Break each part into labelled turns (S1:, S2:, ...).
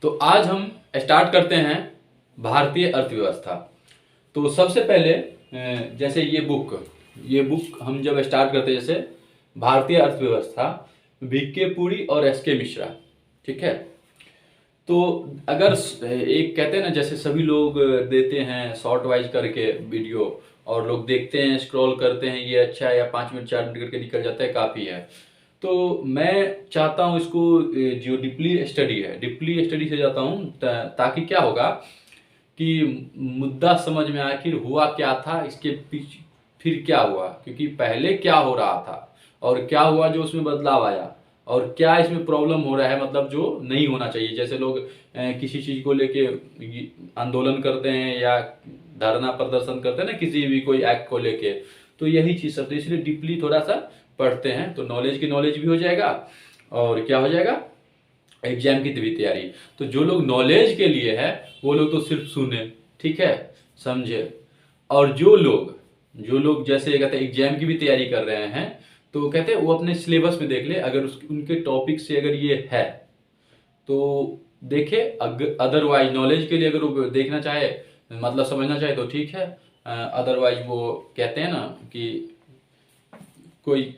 S1: तो आज हम स्टार्ट करते हैं भारतीय अर्थव्यवस्था। तो सबसे पहले जैसे ये बुक हम जब स्टार्ट करते हैं, जैसे भारतीय अर्थव्यवस्था, वीके पुरी और एसके मिश्रा, ठीक है। तो अगर एक कहते हैं ना, जैसे सभी लोग देते हैं शॉर्ट वाइज करके वीडियो, और लोग देखते हैं, स्क्रॉल करते हैं, ये अच्छा है, या 5 मिनट 4 मिनट करके निकल जाता है, काफ़ी है। तो मैं चाहता हूँ इसको जो डीपली स्टडी से जाता हूँ, ताकि क्या होगा कि मुद्दा समझ में आए, आखिर हुआ क्या था, इसके पीछे फिर क्या हुआ, क्योंकि पहले क्या हो रहा था और क्या हुआ जो उसमें बदलाव आया, और क्या इसमें प्रॉब्लम हो रहा है, मतलब जो नहीं होना चाहिए। जैसे लोग किसी चीज़ को लेके आंदोलन करते हैं या धरना प्रदर्शन करते हैं ना, किसी भी कोई एक्ट को लेके, तो यही चीज़ सब। तो इसलिए डीपली थोड़ा सा पढ़ते हैं तो नॉलेज भी हो जाएगा, और क्या हो जाएगा, एग्जाम की भी तैयारी। तो जो लोग नॉलेज के लिए है वो लोग तो सिर्फ सुने, ठीक है, समझे। और जो लोग जैसे कहते हैं एग्जाम की भी तैयारी कर रहे हैं, तो कहते हैं वो अपने सिलेबस में देख ले, अगर उनके टॉपिक से अगर ये है तो देखे। अदरवाइज नॉलेज के लिए अगर वो देखना चाहे, मतलब समझना चाहे, तो ठीक है। अदरवाइज वो कहते हैं ना कि कोई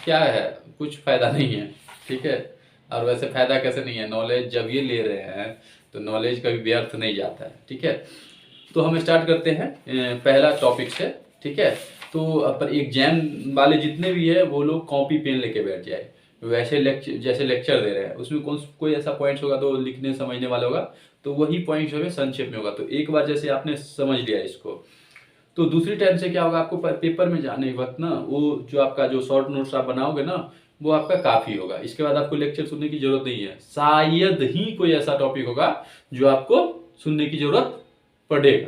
S1: क्या है, कुछ फायदा नहीं है, ठीक है। और वैसे फायदा कैसे नहीं है, नॉलेज जब ये ले रहे हैं तो नॉलेज कभी व्यर्थ नहीं जाता है, ठीक है। तो हम स्टार्ट करते हैं पहला टॉपिक से, ठीक है। तो पर एग्जाम वाले जितने भी है वो लोग कॉपी पेन लेके बैठ जाए, वैसे जैसे लेक्चर दे रहे हैं उसमें कोई ऐसा पॉइंट्स होगा तो लिखने समझने वाला होगा, तो वही पॉइंट्स जो है संक्षेप में होगा। तो एक बार जैसे आपने समझ लिया इसको, तो दूसरी टाइम से क्या होगा, आपको पेपर में जाने वक्त ना, वो जो आपका जो शॉर्ट नोट्स आप बनाओगे ना, वो आपका काफ़ी होगा। इसके बाद आपको लेक्चर सुनने की जरूरत नहीं है। शायद ही कोई ऐसा टॉपिक होगा जो आपको सुनने की जरूरत पड़ेगा।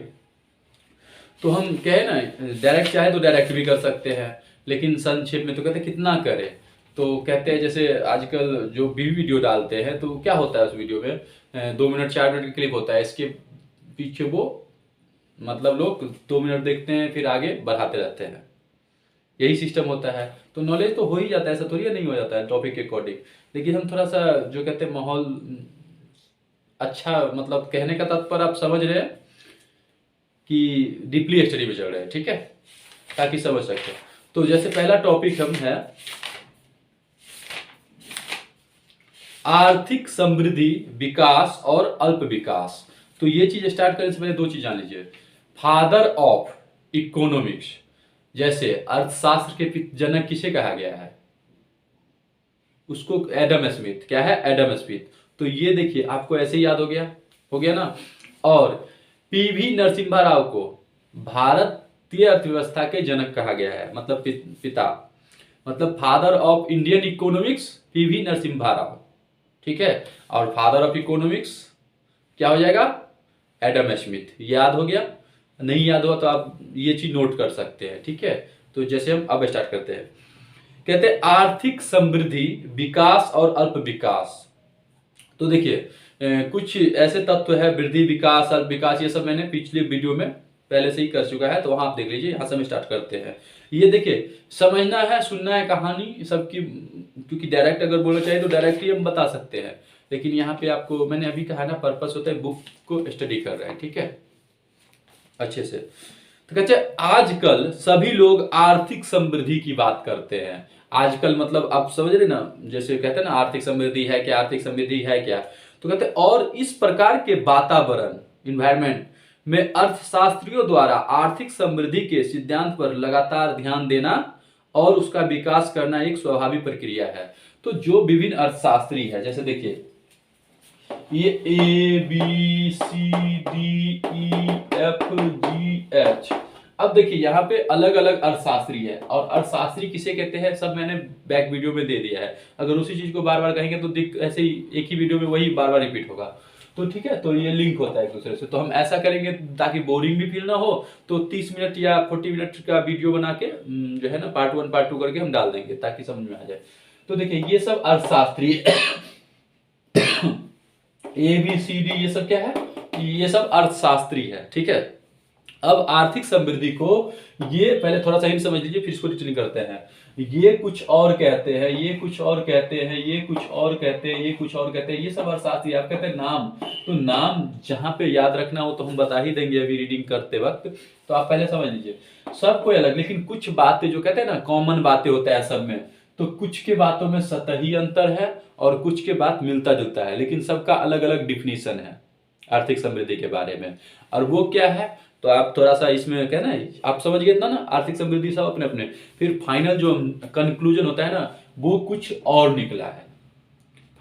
S1: तो हम कहे ना, डायरेक्ट चाहे तो डायरेक्ट भी कर सकते हैं, लेकिन संक्षेप में तो कहते हैं कितना करें। तो कहते हैं जैसे आजकल जो भी वीडियो डालते हैं, तो क्या होता है उस वीडियो में 2 मिनट 4 मिनट का क्लिप होता है, इसके पीछे वो मतलब लोग 2 मिनट देखते हैं फिर आगे बढ़ाते रहते हैं, यही सिस्टम होता है। तो नॉलेज तो हो ही जाता है, ऐसा थोड़ी नहीं हो जाता है टॉपिक के अकॉर्डिंग। लेकिन हम थोड़ा सा जो कहते हैं माहौल अच्छा, मतलब कहने का तात्पर्य आप समझ रहे हैं कि डीपली स्टडी में चल रहे हैं, ठीक है, ताकि समझ सकते। तो जैसे पहला टॉपिक हम है आर्थिक समृद्धि, विकास और अल्प विकास। तो ये चीज स्टार्ट करने से पहले 2 चीज जान लीजिए। फादर ऑफ इकोनॉमिक्स, जैसे अर्थशास्त्र के जनक किसे कहा गया है, उसको एडम स्मिथ। क्या है, एडम स्मिथ। तो ये देखिए आपको ऐसे ही याद हो गया ना। और पीवी नरसिम्हा राव को भारतीय अर्थव्यवस्था के जनक कहा गया है, मतलब पिता, मतलब father of Indian economics PV Narasimha Rao, ठीक है। और फादर ऑफ इकोनॉमिक्स क्या हो जाएगा, एडम स्मिथ। याद हो गया, नहीं याद हुआ तो आप ये चीज नोट कर सकते हैं, ठीक है। तो जैसे हम अब स्टार्ट करते हैं, कहते हैं आर्थिक समृद्धि, विकास और अल्प विकास। तो देखिए कुछ ऐसे तत्व है, वृद्धि, विकास, अल्प विकास, ये सब मैंने पिछले वीडियो में पहले से ही कर चुका है, तो वहां आप देख लीजिए। यहां से हम स्टार्ट करते हैं। ये देखिए, समझना है, सुनना है कहानी सबकी, क्योंकि डायरेक्ट अगर बोलना चाहिए तो डायरेक्ट ही हम बता सकते हैं, लेकिन यहाँ पे आपको मैंने अभी कहा ना, पर्पस होता है बुक को स्टडी कर रहे हैं, ठीक है, अच्छे से। तो कहते हैं आजकल सभी लोग आर्थिक समृद्धि की बात करते हैं। आजकल मतलब आप समझ रहे ना, जैसे कहते हैं ना आर्थिक समृद्धि है क्या, आर्थिक समृद्धि है क्या। तो कहते हैं और इस प्रकार के वातावरण, इन्वायरमेंट में अर्थशास्त्रियों द्वारा आर्थिक समृद्धि के सिद्धांत पर लगातार ध्यान देना और उसका विकास करना एक स्वाभाविक प्रक्रिया है। तो जो विभिन्न अर्थशास्त्री है, जैसे देखिए ये ABCDEFGH, अब देखिए यहाँ पे अलग अलग अर्थशास्त्री है, और अर्थशास्त्री किसे कहते हैं सब मैंने बैक वीडियो में दे दिया है। अगर उसी चीज को बार बार कहेंगे तो ऐसे ही एक ही वीडियो में वही बार बार रिपीट होगा, तो ठीक है। तो ये लिंक होता है एक दूसरे से, तो हम ऐसा करेंगे ताकि बोरिंग भी फील ना हो। तो 30 मिनट या 40 मिनट का वीडियो बना के जो है ना पार्ट 1 पार्ट 2 करके हम डाल देंगे, ताकि समझ में आ जाए। तो देखिए ये सब अर्थशास्त्री ABCD, ये सब क्या है, ये सब अर्थशास्त्री है, ठीक है। अब आर्थिक समृद्धि को ये पहले थोड़ा सा ही समझ लीजिए, फिर इसको डिटेलिंग करते हैं। ये कुछ और कहते हैं, ये कुछ और कहते हैं, ये कुछ और कहते हैं, ये कुछ और कहते हैं, ये सब अर्थशास्त्री। आप कहते हैं नाम, तो नाम जहां पे याद रखना हो तो हम बता ही देंगे अभी रीडिंग करते वक्त, तो आप पहले समझ लीजिए। सब कोई अलग, लेकिन कुछ बातें जो कहते हैं ना कॉमन बातें होता है सब में, तो कुछ के बातों में सतही अंतर है और कुछ के बात मिलता जुलता है, लेकिन सबका अलग अलग डिफिनीशन है आर्थिक समृद्धि के बारे में। और वो क्या है, तो आप थोड़ा सा इसमें क्या ना, आप समझ गए ना आर्थिक समृद्धि सब अपने अपने। फिर फाइनल जो कंक्लूजन होता है ना, वो कुछ और निकला है।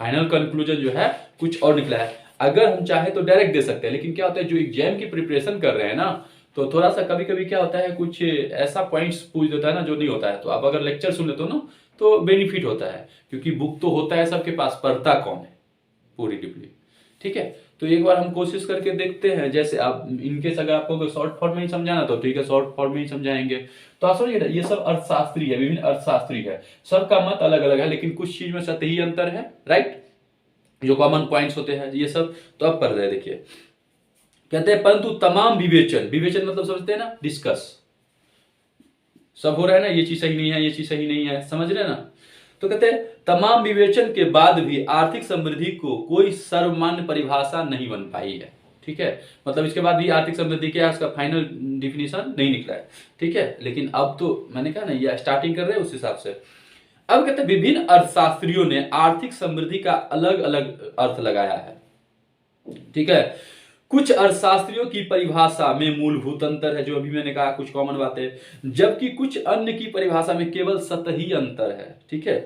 S1: फाइनल कंक्लूजन जो है कुछ और निकला है। अगर हम चाहे तो डायरेक्ट दे सकते हैं, लेकिन क्या होता है जो एग्जाम की प्रिपरेशन कर रहे हैं ना, तो थोड़ा सा कभी कभी क्या होता है कुछ ऐसा पॉइंट्स पूछ देता है ना जो नहीं होता है। तो आप अगर लेक्चर सुन लेते हो ना तो बेनिफिट होता है, क्योंकि बुक तो होता है सबके पास, पढ़ता कौन है पूरी डिपली। ठीक है, तो एक बार हम कोशिश करके देखते हैं। जैसे आप इनकेस अगर आपको शॉर्ट फॉर्म में ही समझाना तो ठीक है, शॉर्ट फॉर्म में ही समझाएंगे। तो आप समझिए ना, ये सब अर्थशास्त्री है, विभिन्न अर्थशास्त्री है, सबका मत अलग अलग है, लेकिन कुछ चीज में सतही अंतर है, राइट, जो कॉमन पॉइंट्स होते हैं ये सब। तो अब पढ़ रहे देखिए, कहते हैं परंतु तमाम विवेचन, विवेचन मतलब समझते हैं ना, डिस्कस सब हो रहा है ना, ये चीज सही नहीं है, ये चीज सही नहीं है, समझ रहे हैं ना। तो कहते हैं तमाम विवेचन के बाद भी आर्थिक समृद्धि को कोई सर्वमान्य परिभाषा नहीं बन पाई है। ठीक है, मतलब इसके बाद भी आर्थिक समृद्धि क्या है उसका फाइनल डिफिनीशन नहीं निकला है। ठीक है, लेकिन अब तो मैंने कहा ना ये स्टार्टिंग कर रहे हैं उस हिसाब से। अब कहते हैं विभिन्न अर्थशास्त्रियों ने आर्थिक समृद्धि का अलग अलग अर्थ लगाया है। ठीक है, कुछ अर्थशास्त्रियों की परिभाषा में मूलभूत अंतर है, जो अभी मैंने कहा कुछ कॉमन बातें, जबकि कुछ अन्य की परिभाषा में केवल सतही अंतर है। ठीक है,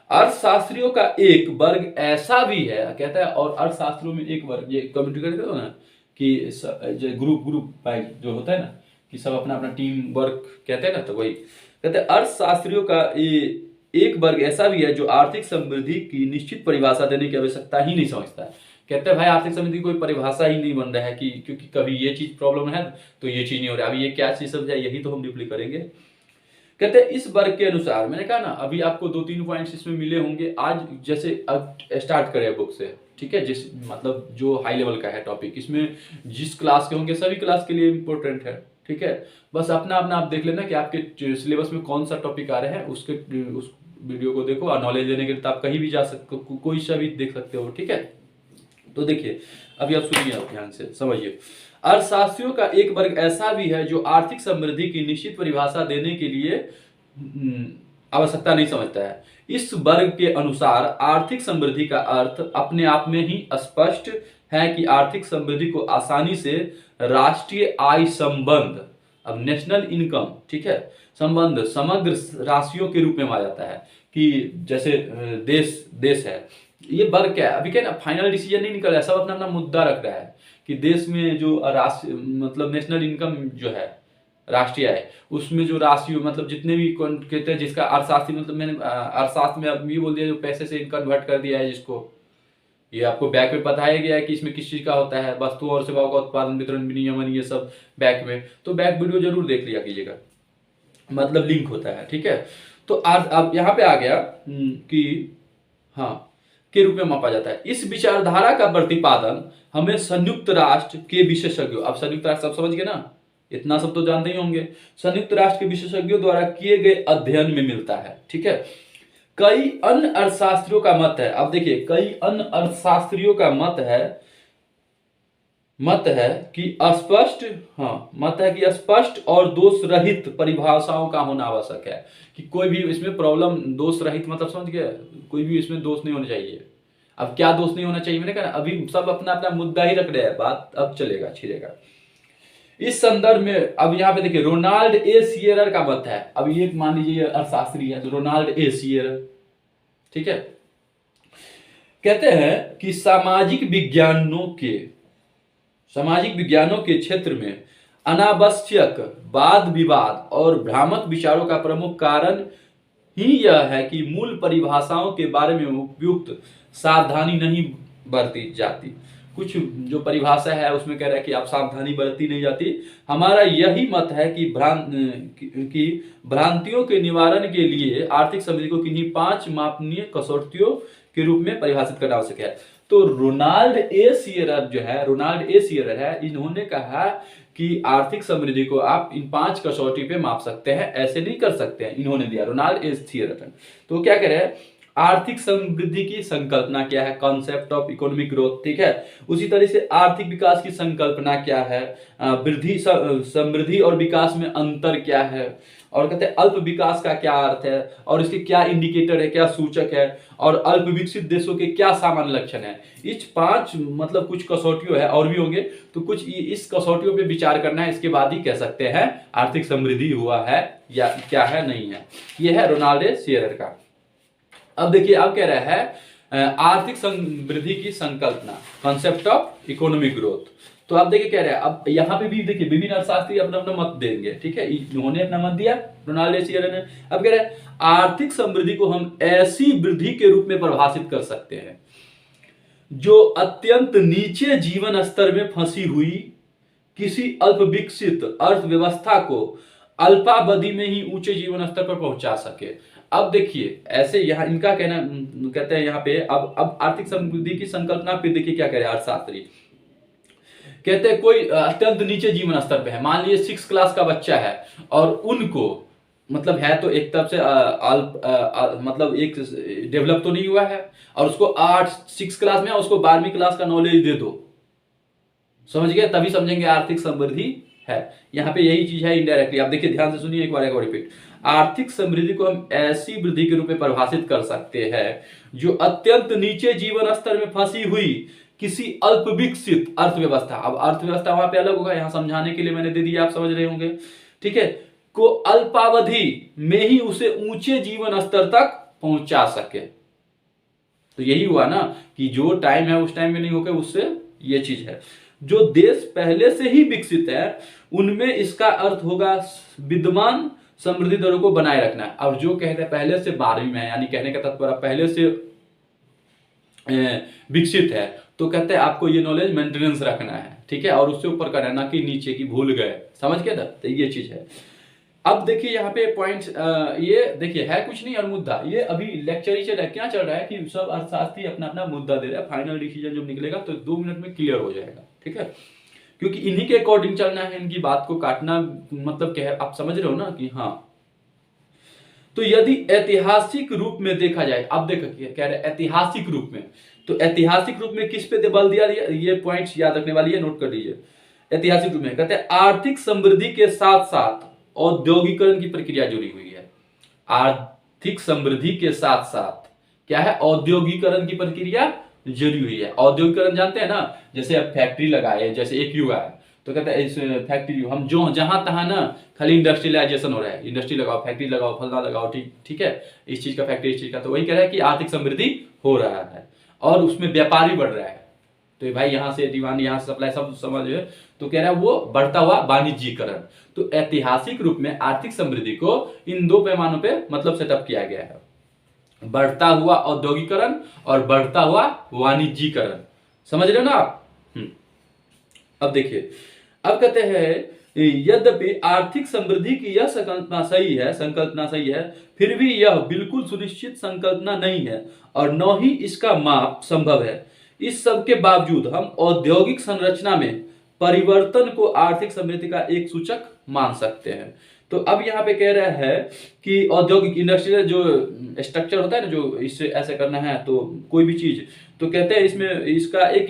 S1: अर्थशास्त्रियों का एक वर्ग ऐसा भी है, कहता है, और अर्थशास्त्रियों में एक वर्ग, ये कम्युनिटी करते हो ना कि ग्रुप ग्रुप वाइज जो होता है ना, कि सब अपना अपना टीम वर्क कहते हैं ना, तो वही कहते हैं अर्थशास्त्रियों का एक वर्ग ऐसा भी है जो आर्थिक समृद्धि की निश्चित परिभाषा देने की आवश्यकता ही नहीं समझता है। कहते हैं भाई आर्थिक समृद्धि की कोई परिभाषा ही नहीं बन रहा है, कि क्योंकि कभी ये चीज प्रॉब्लम है तो ये चीज नहीं हो रहा, अभी ये क्या चीज समझा, यही तो हम डीपली करेंगे। कहते हैं इस वर्ग के अनुसार, मैंने कहा ना अभी आपको 2-3 पॉइंट्स इसमें मिले होंगे आज, जैसे अब स्टार्ट करें बुक से। ठीक है, जिस मतलब जो हाई लेवल का है टॉपिक, इसमें जिस क्लास के होंगे सभी क्लास के लिए इंपॉर्टेंट है। ठीक है, बस अपना अपना आप देख लेना कि आपके सिलेबस में कौन सा टॉपिक आ रहे हैं, उस वीडियो को देखो, और नॉलेज लेने के लिए तो आप कहीं भी जा सकते हो, कोई सा भी देख सकते हो। ठीक है, तो देखिए अभी आप सुनिए, आप ध्यान से समझिए। अर्थशास्त्रियों का एक वर्ग ऐसा भी है जो आर्थिक समृद्धि की निश्चित परिभाषा देने के लिए आवश्यकता नहीं समझता है। इस वर्ग के अनुसार आर्थिक समृद्धि का अर्थ अपने आप में ही स्पष्ट है कि आर्थिक समृद्धि को आसानी से राष्ट्रीय आय संबंध, अब नेशनल इनकम, ठीक है, संबंध समग्र राशियों के रूप में माना जाता है। कि जैसे देश है, ये वर्ग क्या है, अभी क्या ना फाइनल डिसीजन नहीं निकल रहा है, सब अपना अपना मुद्दा रख रहा है कि देश में जो राशि मतलब नेशनल इनकम जो है, राष्ट्रीय आय, उसमें जो राशि मतलब जितने भी कहते हैं, जिसका अर्थशास्त्री मतलब मैंने अर्थशास्त्र में अब ये बोल दिया जो पैसे से कन्वर्ट कर दिया है, जिसको ये आपको बैक में बताया गया है कि इसमें किस चीज का होता है, वस्तुओं और सेवाओं का उत्पादन, वितरण, विनियमन, ये सब बैक में, तो बैक वीडियो जरूर देख लिया कीजिएगा, मतलब लिंक होता है। ठीक है, तो आज अब यहाँ पे आ गया कि हाँ के रूप में मापा जाता है। इस विचारधारा का प्रतिपादन हमें संयुक्त राष्ट्र के विशेषज्ञों, अब संयुक्त राष्ट्र सब समझ गए ना, इतना सब तो जानते ही होंगे, संयुक्त राष्ट्र के विशेषज्ञों द्वारा किए गए अध्ययन में मिलता है। ठीक है, कई अन्य अर्थशास्त्रियों का मत है, अब देखिए कई अन्य अर्थशास्त्रियों का मत है कि स्पष्ट और दोष रहित परिभाषाओं का होना आवश्यक है। कि कोई भी इसमें प्रॉब्लम, दोष रहित मतलब समझ गया, कोई भी इसमें दोष नहीं होना चाहिए। अब क्या दोष नहीं होना चाहिए, मैंने कहा अभी सब अपना अपना मुद्दा ही रख रहे हैं, बात अब चलेगा छिड़ेगा। इस संदर्भ में अब यहाँ पे देखिए रोनाल्ड ए सियरर का मत है, अब ये मान लीजिए अर्थशास्त्री है तो रोनाल्ड ए सियरर, ठीक है, कहते हैं कि सामाजिक विज्ञानों के क्षेत्र में अनावश्यक वाद विवाद और भ्रामक विचारों का प्रमुख कारण ही यह है कि मूल परिभाषाओं के बारे में उपयुक्त सावधानी नहीं बरती जाती। कुछ जो परिभाषा है उसमें कह रहा है कि आप सावधानी बरती नहीं जाती। हमारा यही मत है कि भ्रांतियों के निवारण के लिए आर्थिक समृद्धि को किन्हीं 5 मापनीय कसौटियों के रूप में परिभाषित करना आवश्यक है। तो रोनाल्ड ए सीयरर है, इन्होंने कहा कि आर्थिक समृद्धि को आप इन 5 कसौटी पे माप सकते हैं, ऐसे नहीं कर सकते हैं, इन्होंने दिया रोनाल्ड ए सीयरर। तो क्या कह रहे हैं, आर्थिक समृद्धि की संकल्पना क्या है, कॉन्सेप्ट ऑफ इकोनॉमिक ग्रोथ, ठीक है। उसी तरह से आर्थिक विकास की संकल्पना क्या है, वृद्धि समृद्धि और विकास में अंतर क्या है, और कहते हैं अल्प विकास का क्या अर्थ है, और इसके क्या इंडिकेटर है, क्या सूचक है, और अल्प विकसित देशों के क्या सामान्य लक्षण है। इस 5 मतलब कुछ कसौटियों है, और भी होंगे, तो कुछ इस कसौटियों पे विचार करना है, इसके बाद ही कह सकते हैं आर्थिक समृद्धि हुआ है या क्या है, नहीं है। यह है रोनाल्ड ए सीयरर का। अब देखिए, अब कह रहा है आर्थिक समृद्धि की संकल्पना, कॉन्सेप्ट ऑफ इकोनॉमिक ग्रोथ। तो आप देखिए, कह रहे हैं अब यहाँ पे भी देखिए विभिन्न अर्थशास्त्री अपना अपना मत देंगे, ठीक है। इन्होंने अपना मत दिया रोनाल्ड ए सीयरर ने। अब कह रहे हैं आर्थिक समृद्धि को हम ऐसी वृद्धि के रूप में परिभाषित कर सकते हैं जो अत्यंत नीचे जीवन स्तर में फंसी हुई किसी अल्प विकसित अर्थव्यवस्था को अल्पावधि में ही ऊंचे जीवन स्तर पर पहुंचा सके। अब देखिए, ऐसे यहाँ इनका कहना, कहते हैं यहाँ पे अब आर्थिक समृद्धि की संकल्पना पे देखिए क्या कह रहे हैं अर्थशास्त्री। कहते हैं कोई अत्यंत नीचे जीवन स्तर पे है, मान लीजिए 6 क्लास का बच्चा है, और उनको मतलब है तो एक तरफ से मतलब एक डेवलप तो नहीं हुआ है, और उसको 6 क्लास में उसको 12वीं क्लास का नॉलेज दे दो, समझ गए, तभी समझेंगे आर्थिक समृद्धि है। यहाँ पे यही चीज है इनडायरेक्टली। आप देखिए ध्यान से सुनिए, एक बार रिपीट। आर्थिक समृद्धि को हम ऐसी वृद्धि के रूप में परिभाषित कर सकते हैं जो अत्यंत नीचे जीवन स्तर में फंसी हुई किसी अल्प विकसित अर्थव्यवस्था, अब अर्थव्यवस्था वहां पे अलग होगा, यहां समझाने के लिए मैंने दे दिया, आप समझ रहे होंगे, ठीक है, को अल्पावधि में ही उसे ऊंचे जीवन स्तर तक पहुंचा सके। तो यही हुआ ना कि जो टाइम है उस टाइम में नहीं होकर उससे ये चीज है। जो देश पहले से ही विकसित है उनमें इसका अर्थ होगा विद्यमान समृद्धि दरों को बनाए रखना। और जो कहते हैं पहले से 12वीं में है, यानी कहने का तात्पर्य पहले से विकसित है, तो कहते हैं आपको ये नॉलेज मेंटेनेंस रखना है, ठीक है, और उससे ऊपर करना है, ना कि नीचे की भूल गए, समझ गए ना। तो ये चीज है। अब देखिए यहाँ पे पॉइंट्स, ये देखिए है कुछ नहीं, और मुद्दा ये अभी लेक्चर ही चल रहा है, क्या चल रहा है कि सब अर्थशास्त्री अपना अपना मुद्दा दे रहा है, फाइनल डिसीजन जब निकलेगा तो 2 मिनट में क्लियर हो जाएगा, ठीक है, क्योंकि इन्हीं के अकॉर्डिंग चलना है, इनकी बात को काटना मतलब क्या है, आप समझ रहे हो ना कि हाँ। तो यदि ऐतिहासिक रूप में देखा जाए, अब देखिए कह रहे ऐतिहासिक रूप में, तो ऐतिहासिक रूप में किस पे बल दिया, ये पॉइंट्स याद रखने वाली है, नोट कर लीजिए। ऐतिहासिक रूप में कहते हैं आर्थिक समृद्धि के साथ साथ औद्योगिकरण की प्रक्रिया जुड़ी हुई है। आर्थिक समृद्धि के साथ साथ क्या है, औद्योगिकरण की प्रक्रिया जुड़ी हुई है। औद्योगिकरण जानते हैं ना, जैसे अब फैक्ट्री लगाए, जैसे एक युग है तो कहते हैं इस फैक्ट्री हम जो जहां तहां ना खाली इंडस्ट्रियलाइजेशन हो रहा है, इंडस्ट्री लगाओ, फैक्ट्री लगाओ, फलना लगाओ, ठीक है, इस चीज का फैक्ट्री, इस चीज का, तो वही कह रहा है कि आर्थिक समृद्धि हो रहा है और उसमें व्यापारी बढ़ रहा है। तो भाई यहाँ से डिमांड, यहाँ से सप्लाई, सब समझ है, तो कह रहा है वो बढ़ता हुआ वाणिज्यीकरण। तो ऐतिहासिक रूप में आर्थिक समृद्धि को इन 2 पैमानों पे मतलब सेटअप किया गया है, बढ़ता हुआ औद्योगिकरण और बढ़ता हुआ वाणिज्यीकरण, समझ रहे हो ना आप। अब देखिए, अब कहते हैं यद्यपि आर्थिक समृद्धि की यह संकल्पना सही है, फिर भी यह बिल्कुल सुनिश्चित संकल्पना नहीं है और न ही इसका माप संभव है। इस सब के बावजूद हम औद्योगिक संरचना में परिवर्तन को आर्थिक समृद्धि का एक सूचक मान सकते हैं। तो अब यहाँ पे कह रहा है कि औद्योगिक इंडस्ट्रियल जो स्ट्रक्चर होता है ना, जो इससे ऐसे करना है तो कोई भी चीज, तो कहते हैं इसमें इसका एक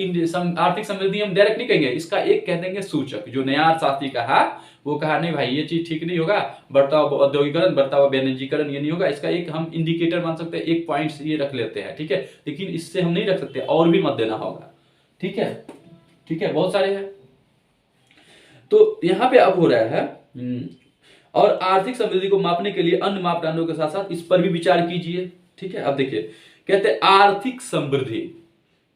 S1: आर्थिक समृद्धि हम डायरेक्ट नहीं कहेंगे, इसका एक कह देंगे सूचक। जो नया अर्थशास्त्री कहा वो कहा नहीं भाई ये चीज ठीक नहीं होगा, बढ़ता हुआ औद्योगिकरण, बढ़ता हुआ वाणिज्यीकरण, ये नहीं होगा, इसका एक हम इंडिकेटर मान सकते हैं, एक पॉइंट ये रख लेते हैं, ठीक है, लेकिन इससे हम नहीं रख सकते, और भी मत देना होगा, ठीक है, ठीक है, बहुत सारे हैं। तो यहाँ पे अब हो रहा है और आर्थिक समृद्धि को मापने के लिए अन्य मापदंडों के साथ साथ इस पर भी विचार कीजिए, ठीक है। अब देखिए कहते हैं आर्थिक समृद्धि,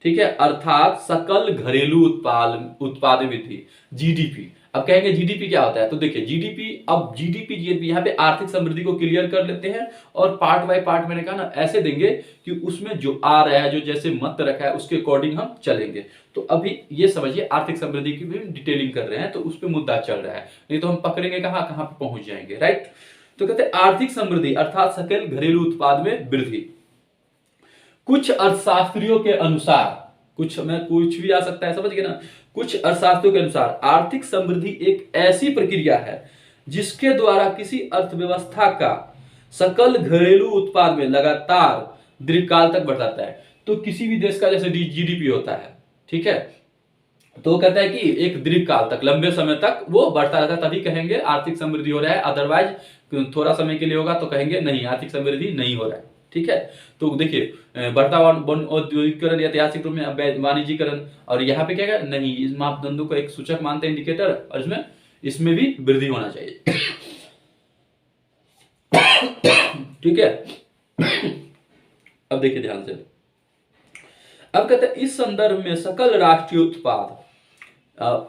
S1: ठीक है, अर्थात सकल घरेलू उत्पाद वृद्धि, जीडीपी। अब कहेंगे जीडीपी क्या होता है, तो देखिए जीडीपी, अब जीडीपी यहाँ पे आर्थिक समृद्धि को क्लियर कर लेते हैं और पार्ट बाय पार्ट मैंने कहा ना ऐसे देंगे कि उसमें जो आ रहा है, जो जैसे मत रखा है उसके अकॉर्डिंग हम चलेंगे। तो अभी ये समझिए आर्थिक समृद्धि की भी डिटेलिंग कर रहे हैं, तो उस पर मुद्दा चल रहा है, नहीं तो हम पकड़ेंगे कहां पे पहुंच जाएंगे, राइट। तो कहते हैं आर्थिक समृद्धि अर्थात सकल घरेलू उत्पाद में वृद्धि। कुछ अर्थशास्त्रियों के अनुसार कुछ में कुछ भी आ सकता है, समझ गए ना। कुछ अर्थशास्त्रियों के अनुसार आर्थिक समृद्धि एक ऐसी प्रक्रिया है जिसके द्वारा किसी अर्थव्यवस्था का सकल घरेलू उत्पाद में लगातार दीर्घकाल तक बढ़ता है। तो किसी भी देश का जैसे जीडीपी होता है, ठीक है, तो कहता है कि एक दीर्घकाल तक, लंबे समय तक वो बढ़ता रहता है, तभी कहेंगे आर्थिक समृद्धि हो रहा है। अदरवाइज थोड़ा समय के लिए होगा तो कहेंगे नहीं, आर्थिक समृद्धि नहीं हो रहा है, ठीक है। तो देखिए बढ़ता औद्योगिकरण, ऐतिहासिक रूप में वाणिज्यीकरण, और यहाँ पे क्या है, नहीं, इस मापदंडों को एक सूचक मानते हैं, इंडिकेटर, और इसमें भी वृद्धि होना चाहिए, ठीक है। अब देखिए ध्यान से, अब कहते हैं इस संदर्भ में सकल राष्ट्रीय उत्पाद,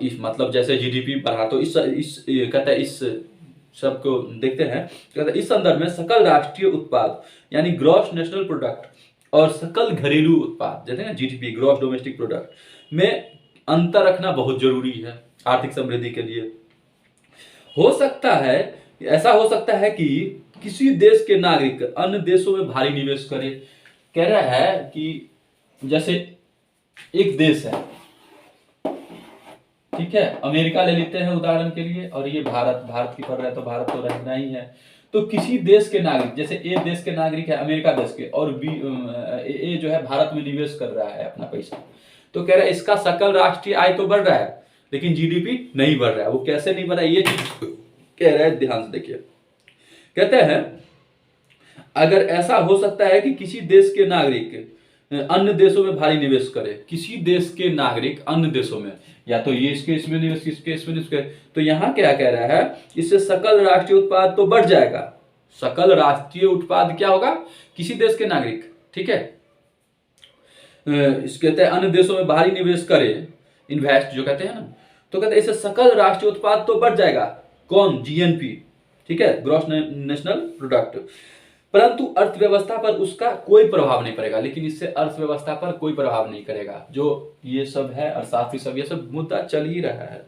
S1: इस मतलब जैसे जीडीपी बढ़ा, तो इस कहते हैं इस सब को देखते हैं। कहते हैं इस संदर्भ में सकल राष्ट्रीय उत्पाद यानी ग्रॉस नेशनल प्रोडक्ट और सकल घरेलू उत्पाद, जैसे ना जीडीपी, ग्रॉस डोमेस्टिक प्रोडक्ट में अंतर रखना बहुत जरूरी है आर्थिक समृद्धि के लिए। हो सकता है, ऐसा हो सकता है कि किसी देश के नागरिक अन्य देशों में भारी निवेश करे। कह रहा है कि जैसे एक देश है, ठीक है, अमेरिका ले लेते हैं उदाहरण के लिए, और ये भारत की पड़ रहा है, तो भारत तो रहना ही है। तो किसी देश के नागरिक, जैसे ए देश के नागरिक है अमेरिका देश के, और बी ए जो है भारत में निवेश कर रहा है अपना पैसा, तो कह रहा है इसका सकल राष्ट्रीय आय तो बढ़ रहा है लेकिन जीडीपी नहीं बढ़ रहा है। वो कैसे नहीं बढ़ रहा है, ये चीज कह रहा है, ध्यान से देखिए। कहते हैं अगर ऐसा हो सकता है कि किसी देश के नागरिक अन्य देशों में भारी निवेश करे, किसी देश के नागरिक अन्य देशों में, या तो ये इसके इसमें निवेश, इसके इसमें निवेश, तो यहां क्या कह रहा है, इससे सकल राष्ट्रीय उत्पाद तो बढ़ जाएगा। सकल राष्ट्रीय उत्पाद क्या होगा, किसी देश के नागरिक, ठीक है, इस कहते हैं अन्य देशों में भारी निवेश करे, इन्वेस्ट जो कहते हैं ना, तो कहते हैं इससे सकल राष्ट्रीय उत्पाद तो बढ़ जाएगा। कौन, जीएनपी, ठीक है, ग्रॉस नेशनल प्रोडक्ट, परंतु अर्थव्यवस्था पर उसका कोई प्रभाव नहीं पड़ेगा। लेकिन इससे अर्थव्यवस्था पर कोई प्रभाव नहीं करेगा। जो ये सब है अर्थशास्त्री सब, ये सब मुद्दा चल ही रहा है।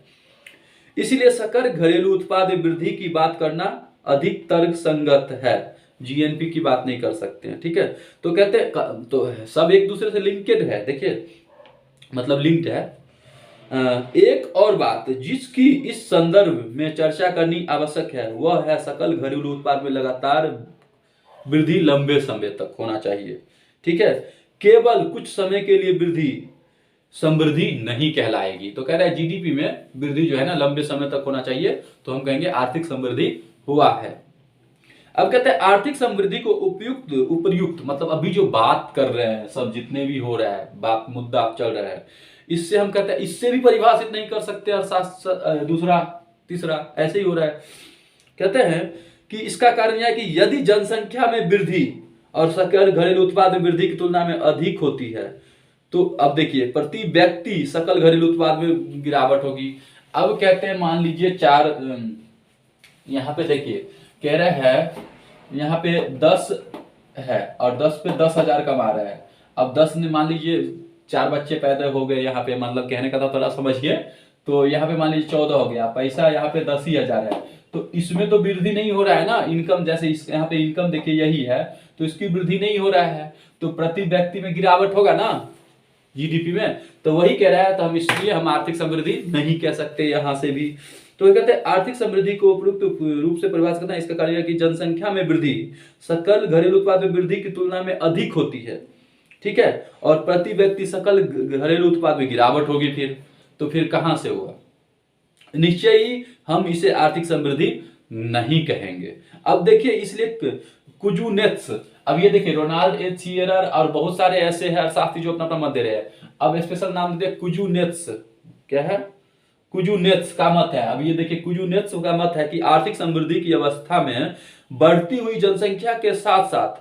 S1: इसीलिए सकल घरेलू उत्पाद वृद्धि की बात करना अधिक तर्क संगत है, जीएनपी की बात नहीं कर सकते हैं, ठीक है। तो कहते हैं तो सब एक दूसरे से लिंकेड है, देखिए मतलब लिंक्ड है। एक और बात जिसकी इस संदर्भ में चर्चा करनी आवश्यक है वह है सकल घरेलू उत्पाद में लगातार वृद्धि लंबे समय तक होना चाहिए, ठीक है। केवल कुछ समय के लिए वृद्धि समृद्धि नहीं कहलाएगी। तो कह रहा है जीडीपी में वृद्धि जो है ना लंबे समय तक होना चाहिए, तो हम कहेंगे आर्थिक समृद्धि हुआ है। अब कहते हैं आर्थिक समृद्धि को उपयुक्त मतलब अभी जो बात कर रहे हैं सब, जितने भी हो रहा है बात, मुद्दा चल रहा है, इससे हम कहते हैं इससे भी परिभाषित नहीं कर सकते, और दूसरा तीसरा ऐसे ही हो रहा है। कहते हैं कि इसका कारण यह है कि यदि जनसंख्या में वृद्धि और सकल घरेलू उत्पाद में वृद्धि की तुलना में अधिक होती है, तो अब देखिए प्रति व्यक्ति सकल घरेलू उत्पाद में गिरावट होगी। अब कहते हैं मान लीजिए यहाँ पे देखिए कह रहे हैं यहाँ पे 10 है और 10 पे 10,000 कमा रहा है। अब 10 ने मान लीजिए 4 बच्चे पैदा हो गए, यहाँ पे मतलब कहने का था थोड़ा समझिए, तो यहाँ पे मान लीजिए 14 हो गया, पैसा यहाँ पे 10,000 है, तो इसमें तो वृद्धि नहीं हो रहा है ना। इनकम जैसे यहाँ पे इनकम देखिए यही है, तो इसकी वृद्धि नहीं हो रहा है, तो प्रति व्यक्ति में गिरावट होगा ना जीडीपी में, तो वही कह रहा है। तो हम इसलिए हम आर्थिक समृद्धि नहीं कह सकते यहाँ से भी। तो कहते हैं आर्थिक समृद्धि को उपयुक्त रूप से परिभाषित करना इसका कार्य है कि जनसंख्या में वृद्धि सकल घरेलू उत्पाद में वृद्धि की तुलना में अधिक होती है, ठीक है, और प्रति व्यक्ति सकल घरेलू उत्पाद में गिरावट होगी। फिर कहां से होगा, निश्चय ही हम इसे आर्थिक समृद्धि नहीं कहेंगे। अब देखिए इसलिए कुजुनेत्स, अब ये देखिए रोनाल्ड ए थियरर और बहुत सारे ऐसे हैं अर्थशास्त्री जो अपना अपना मत दे रहे हैं। अब स्पेशल नाम दे कुजुनेत्स, क्या है, कुजुनेत्स का मत है। अब ये देखिए कुजुनेत्स का मत है कि आर्थिक समृद्धि की अवस्था में बढ़ती हुई जनसंख्या के साथ साथ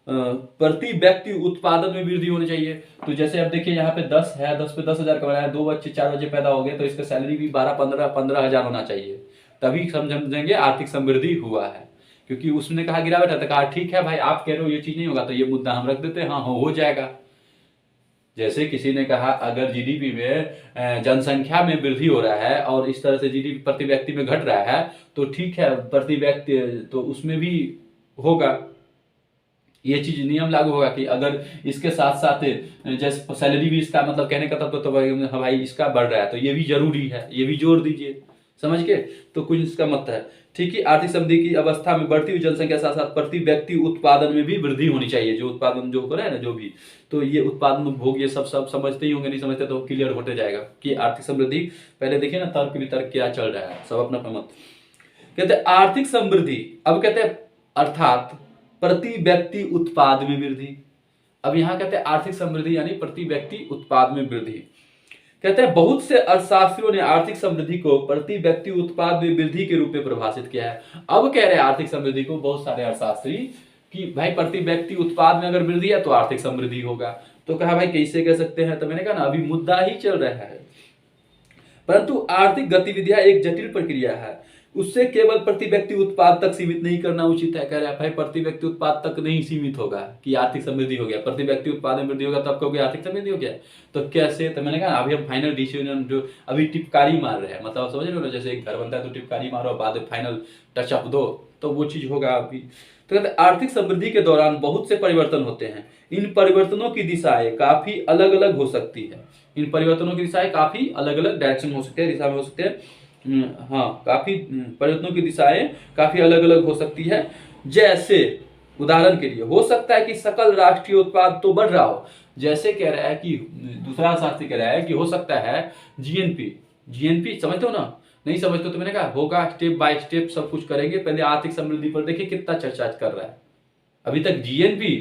S1: प्रति व्यक्ति उत्पादन में वृद्धि होनी चाहिए। तो जैसे अब देखिए यहाँ पे 10 है, 10 पे 10,000 कमा रहा है, 2 बच्चे 4 बच्चे पैदा हो गए, तो इसका सैलरी भी 12-15 होना चाहिए, तभी समझेंगे आर्थिक समृद्धि हुआ है। क्योंकि उसने कहा गिरावट है, तो कहा ठीक है भाई आप कह रहे हो ये चीज नहीं होगा, तो ये मुद्दा हम रख देते हैं, हाँ हो जाएगा। जैसे किसी ने कहा अगर जीडीपी में जनसंख्या में वृद्धि हो रहा है और इस तरह से जीडीपी प्रति व्यक्ति में घट रहा है, तो ठीक है प्रति व्यक्ति तो उसमें भी होगा, ये चीज नियम लागू होगा कि अगर इसके साथ साथ जैसे सैलरी भी इसका मतलब कहने का तब तो भाई इसका बढ़ रहा है तो ये भी जरूरी है, ये भी जोड़ दीजिए, समझ के। तो कुछ इसका मत है। ठीक है, आर्थिक समृद्धि की अवस्था में बढ़ती हुई जनसंख्या के साथ साथ प्रति व्यक्ति उत्पादन में भी वृद्धि होनी चाहिए। जो उत्पादन जो हो रहा है ना, जो भी, तो ये उत्पादन उपभोग ये सब समझते ही होंगे, नहीं समझते तो क्लियर होते जाएगा कि आर्थिक समृद्धि। पहले देखिए ना तर्क वितर्क क्या चल रहा है, सब अपना मत। कहते हैं आर्थिक समृद्धि, अब कहते हैं अर्थात प्रति व्यक्ति उत्पाद में वृद्धि। अब यहां कहते हैं आर्थिक समृद्धि यानी प्रति व्यक्ति उत्पाद में वृद्धि। कहते हैं बहुत से अर्थशास्त्रियों ने आर्थिक समृद्धि को प्रति व्यक्ति उत्पाद में वृद्धि के रूप में परिभाषित किया है। अब कह रहे हैं आर्थिक समृद्धि को बहुत सारे अर्थशास्त्री कि भाई प्रति व्यक्ति उत्पाद में अगर वृद्धि है तो आर्थिक समृद्धि होगा। तो कहा भाई कैसे कह सकते हैं, तो मैंने कहा ना अभी मुद्दा ही चल रहा है। परंतु आर्थिक गतिविधियां एक जटिल प्रक्रिया है, उससे केवल प्रति व्यक्ति उत्पाद तक सीमित नहीं करना उचित है। कह रहा है भाई प्रति व्यक्ति उत्पाद तक नहीं सीमित होगा कि आर्थिक समृद्धि हो गया, प्रति व्यक्ति उत्पाद में वृद्धि होगा तब कहोगे आर्थिक समृद्धि हो गया। तो कैसे, तो मैंने कहा अभी हम फाइनल डिसीजन जो अभी टिपकारी मार रहे हैं, मतलब समझ रहे हो ना, जैसे एक घर बनता है तो टिपकारी मारो बाद में फाइनल टचअप दो, तो वो चीज होगा अभी। तो कहते हैं आर्थिक समृद्धि के दौरान बहुत से परिवर्तन होते हैं, इन परिवर्तनों की दिशाएं काफी अलग अलग हो सकती है। इन परिवर्तनों की दिशाएं काफी अलग अलग डायरेक्शन हो सकते हैं, दिशा में हो सकते हैं। हाँ, काफी परिवर्तनों की दिशाएं काफी अलग अलग हो सकती है। जैसे उदाहरण के लिए हो सकता है कि सकल राष्ट्रीय उत्पाद तो बढ़ रहा हो, जैसे कह रहा है कि दूसरा शास्त्री कह रहा है कि हो सकता है जीएनपी समझते हो ना, नहीं समझते तो मैंने कहा होगा, स्टेप बाय स्टेप सब कुछ करेंगे। पहले आर्थिक समृद्धि पर देखिए कितना चर्चा कर रहा है, अभी तक जीएनपी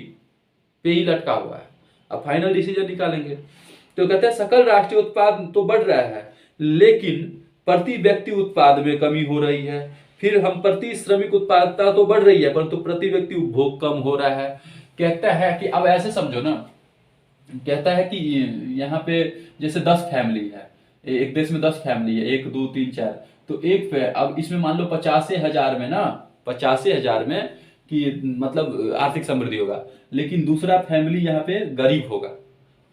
S1: पे ही लटका हुआ है, अब फाइनल डिसीजन निकालेंगे। तो कहते हैं सकल राष्ट्रीय उत्पाद तो बढ़ रहा है लेकिन प्रति व्यक्ति उत्पाद में कमी हो रही है। फिर हम प्रति श्रमिक उत्पादकता तो बढ़ रही है परंतु प्रति व्यक्ति उपभोग कम हो रहा है। कहता है कि अब ऐसे समझो ना, कहता है कि यहाँ पे जैसे 10 फैमिली है, एक देश में 10 फैमिली है, 1 2 3 4, तो एक अब इसमें मान लो 85,000 में ना, 85,000 में कि मतलब आर्थिक समृद्धि होगा, लेकिन दूसरा फैमिली यहाँ पे गरीब होगा।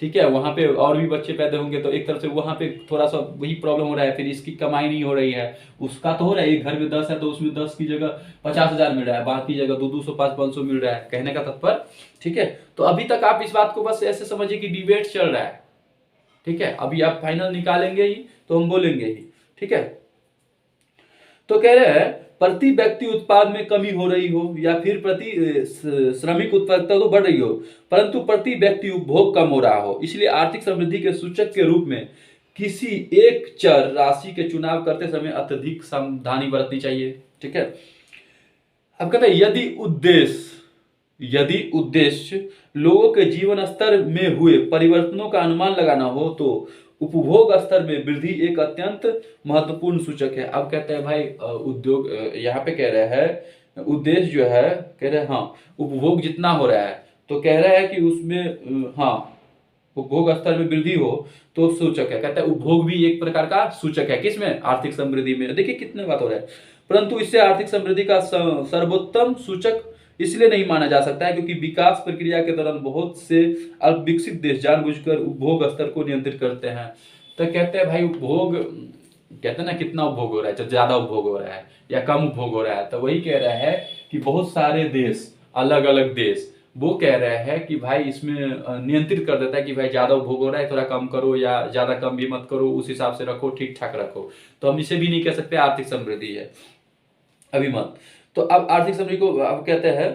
S1: ठीक है, वहां पे और भी बच्चे पैदा होंगे तो एक तरफ से वहां पे थोड़ा सा वही प्रॉब्लम हो रहा है, फिर इसकी कमाई नहीं हो रही है, उसका तो हो रहा है। एक घर में 10 है तो उसमें 10 की जगह 50,000 मिल रहा है, बाकी जगह 200 500 मिल रहा है, कहने का तात्पर्य। ठीक है, तो अभी तक आप इस बात को बस ऐसे समझिए कि डिबेट चल रहा है। ठीक है, अभी आप फाइनल निकालेंगे ही तो हम बोलेंगे ही। ठीक है, तो कह रहे हैं प्रति व्यक्ति उत्पाद में कमी हो रही हो या फिर प्रति श्रमिक उत्पादकता तो बढ़ रही हो परंतु प्रति व्यक्ति उपभोग कम हो रहा हो, इसलिए आर्थिक समृद्धि के सूचक के रूप में किसी एक चर राशि के चुनाव करते समय अत्यधिक सावधानी बरतनी चाहिए। ठीक है, अब कहते हैं यदि उद्देश्य लोगों के जीवन स्तर में हुए परिवर्तनों का अनुमान लगाना हो तो उपभोग स्तर में वृद्धि एक अत्यंत महत्वपूर्ण सूचक है। अब कहते हैं भाई उद्योग यहाँ पे कह रहे हैं उद्देश्य जो है, कह रहे हैं हाँ उपभोग जितना हो रहा है तो कह रहा है कि उसमें हाँ उपभोग स्तर में वृद्धि हो तो सूचक है। कहता है उपभोग भी एक प्रकार का सूचक है, किसमें, आर्थिक समृद्धि में। देखिए कितने बात हो रहा है, परंतु इससे आर्थिक समृद्धि का सर्वोत्तम सूचक इसलिए नहीं माना जा सकता है क्योंकि विकास प्रक्रिया के दौरान बहुत से अल्प विकसित देश जानबूझकर उपभोग स्तर को नियंत्रित करते हैं। तो कहते हैं भाई उपभोग, कहते हैं ना कितना उपभोग हो रहा है, ज्यादा उपभोग हो रहा है या कम उपभोग हो रहा है, तो वही कह रहा है कि बहुत सारे देश, अलग अलग देश, वो कह रहे हैं कि भाई इसमें नियंत्रित कर देता है कि भाई ज्यादा उपभोग हो रहा है थोड़ा कम करो या ज्यादा कम भी मत करो, उस हिसाब से रखो, ठीक ठाक रखो। तो हम इसे भी नहीं कह सकते आर्थिक समृद्धि है अभी मत। तो अब आर्थिक समृद्धि को अब कहते हैं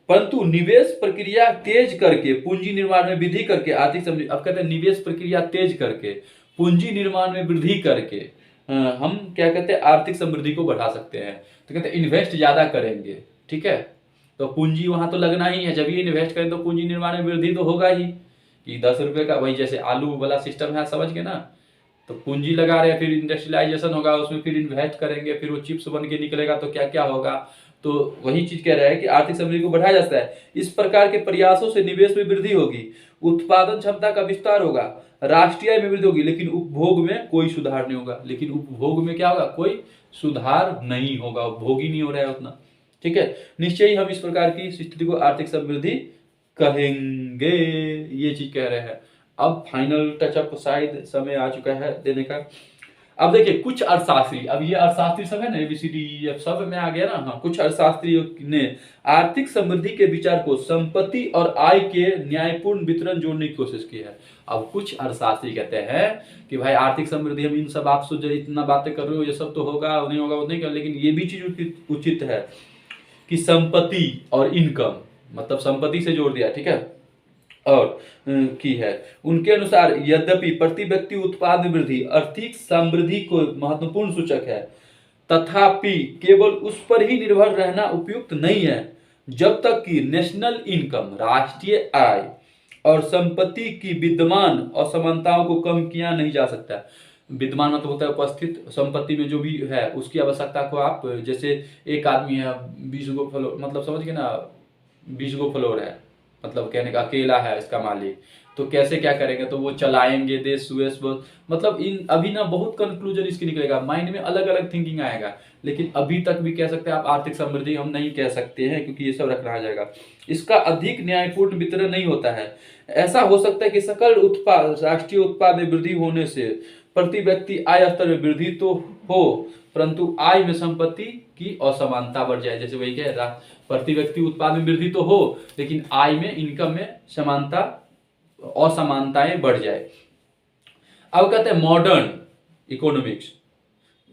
S1: परंतु निवेश प्रक्रिया तेज करके पूंजी निर्माण में वृद्धि करके आर्थिक समृद्धि, अब कहते हैं निवेश प्रक्रिया तेज करके पूंजी निर्माण में वृद्धि करके हम क्या कहते हैं आर्थिक समृद्धि को बढ़ा सकते हैं। तो कहते हैं इन्वेस्ट ज्यादा करेंगे। ठीक है, तो पूंजी वहां तो लगना ही है, जब ये इन्वेस्ट करें तो पूंजी निर्माण में वृद्धि तो होगा ही कि 10 रुपए का, वही जैसे आलू वाला सिस्टम है, समझ गए ना, तो पूंजी लगा रहे हैं, फिर इंडस्ट्रियलाइजेशन होगा, उसमें फिर इन्वेस्ट करेंगे, फिर वो चिप्स बन के निकलेगा तो क्या क्या होगा। तो वही चीज कह रहा है कि आर्थिक समृद्धि को बढ़ाया जाता है, इस प्रकार के प्रयासों से निवेश में वृद्धि होगी, उत्पादन क्षमता का विस्तार होगा, राष्ट्रीय आय में वृद्धि होगी, लेकिन उपभोग में कोई सुधार नहीं होगा। लेकिन उपभोग में क्या होगा, कोई सुधार नहीं होगा, उपभोग ही नहीं हो रहा है उतना। ठीक है, निश्चय ही हम इस प्रकार की स्थिति को आर्थिक समृद्धि कहेंगे, ये चीज कह रहे हैं। अब फाइनल टचअप शायद समय आ चुका है देने का। अब देखिए कुछ अर्थशास्त्री, अब ये अर्थशास्त्री सब है ना, ABCD सब में आ गया ना। हाँ, कुछ अर्थशास्त्रियों ने आर्थिक समृद्धि के विचार को संपत्ति और आय के न्यायपूर्ण वितरण जोड़ने की कोशिश की है। अब कुछ अर्थशास्त्री कहते हैं कि भाई आर्थिक समृद्धि, हम इन सब, आप जो इतना बातें कर रहे हो ये सब तो होगा, नहीं होगा वो नहीं कर, लेकिन ये भी चीज उचित है कि संपत्ति और इनकम, मतलब संपत्ति से जोड़ दिया, ठीक है, और की है। उनके अनुसार यद्यपि प्रति व्यक्ति उत्पाद वृद्धि आर्थिक समृद्धि को महत्वपूर्ण सूचक है, तथापि केवल उस पर ही निर्भर रहना उपयुक्त नहीं है जब तक कि नेशनल इनकम, राष्ट्रीय आय और संपत्ति की विद्यमान असमानताओं को कम किया नहीं जा सकता। विद्यमान मतलब होता है उपस्थित, संपत्ति में जो भी है उसकी आवश्यकता को आप, जैसे एक आदमी है 20 गो फ्लोर, मतलब समझ गए ना, 20 गो फ्लोर है, मतलब कहने का अकेला है इसका मालिक, तो कैसे क्या करेंगे, तो वो चलाएंगे देश सुवेश, मतलब इन अभी ना बहुत कंक्लूजन इसकी निकलेगा, माइंड में अलग अलग थिंकिंग आएगा, लेकिन अभी तक भी कह सकते हैं आप आर्थिक समृद्धि हम नहीं कह सकते हैं, क्योंकि ये सब रखना जाएगा। इसका अधिक न्यायपूर्ण वितरण नहीं होता है। ऐसा हो सकता है कि सकल उत्पाद, राष्ट्रीय उत्पाद में वृद्धि होने से प्रति व्यक्ति आय स्तर में वृद्धि तो हो, परंतु आय में संपत्ति की असमानता बढ़ जाए। जैसे वही कह रहा, प्रति व्यक्ति उत्पाद में वृद्धि तो हो, लेकिन आय में, इनकम में समानता, असमानताएं बढ़ जाए। अब कहते हैं मॉडर्न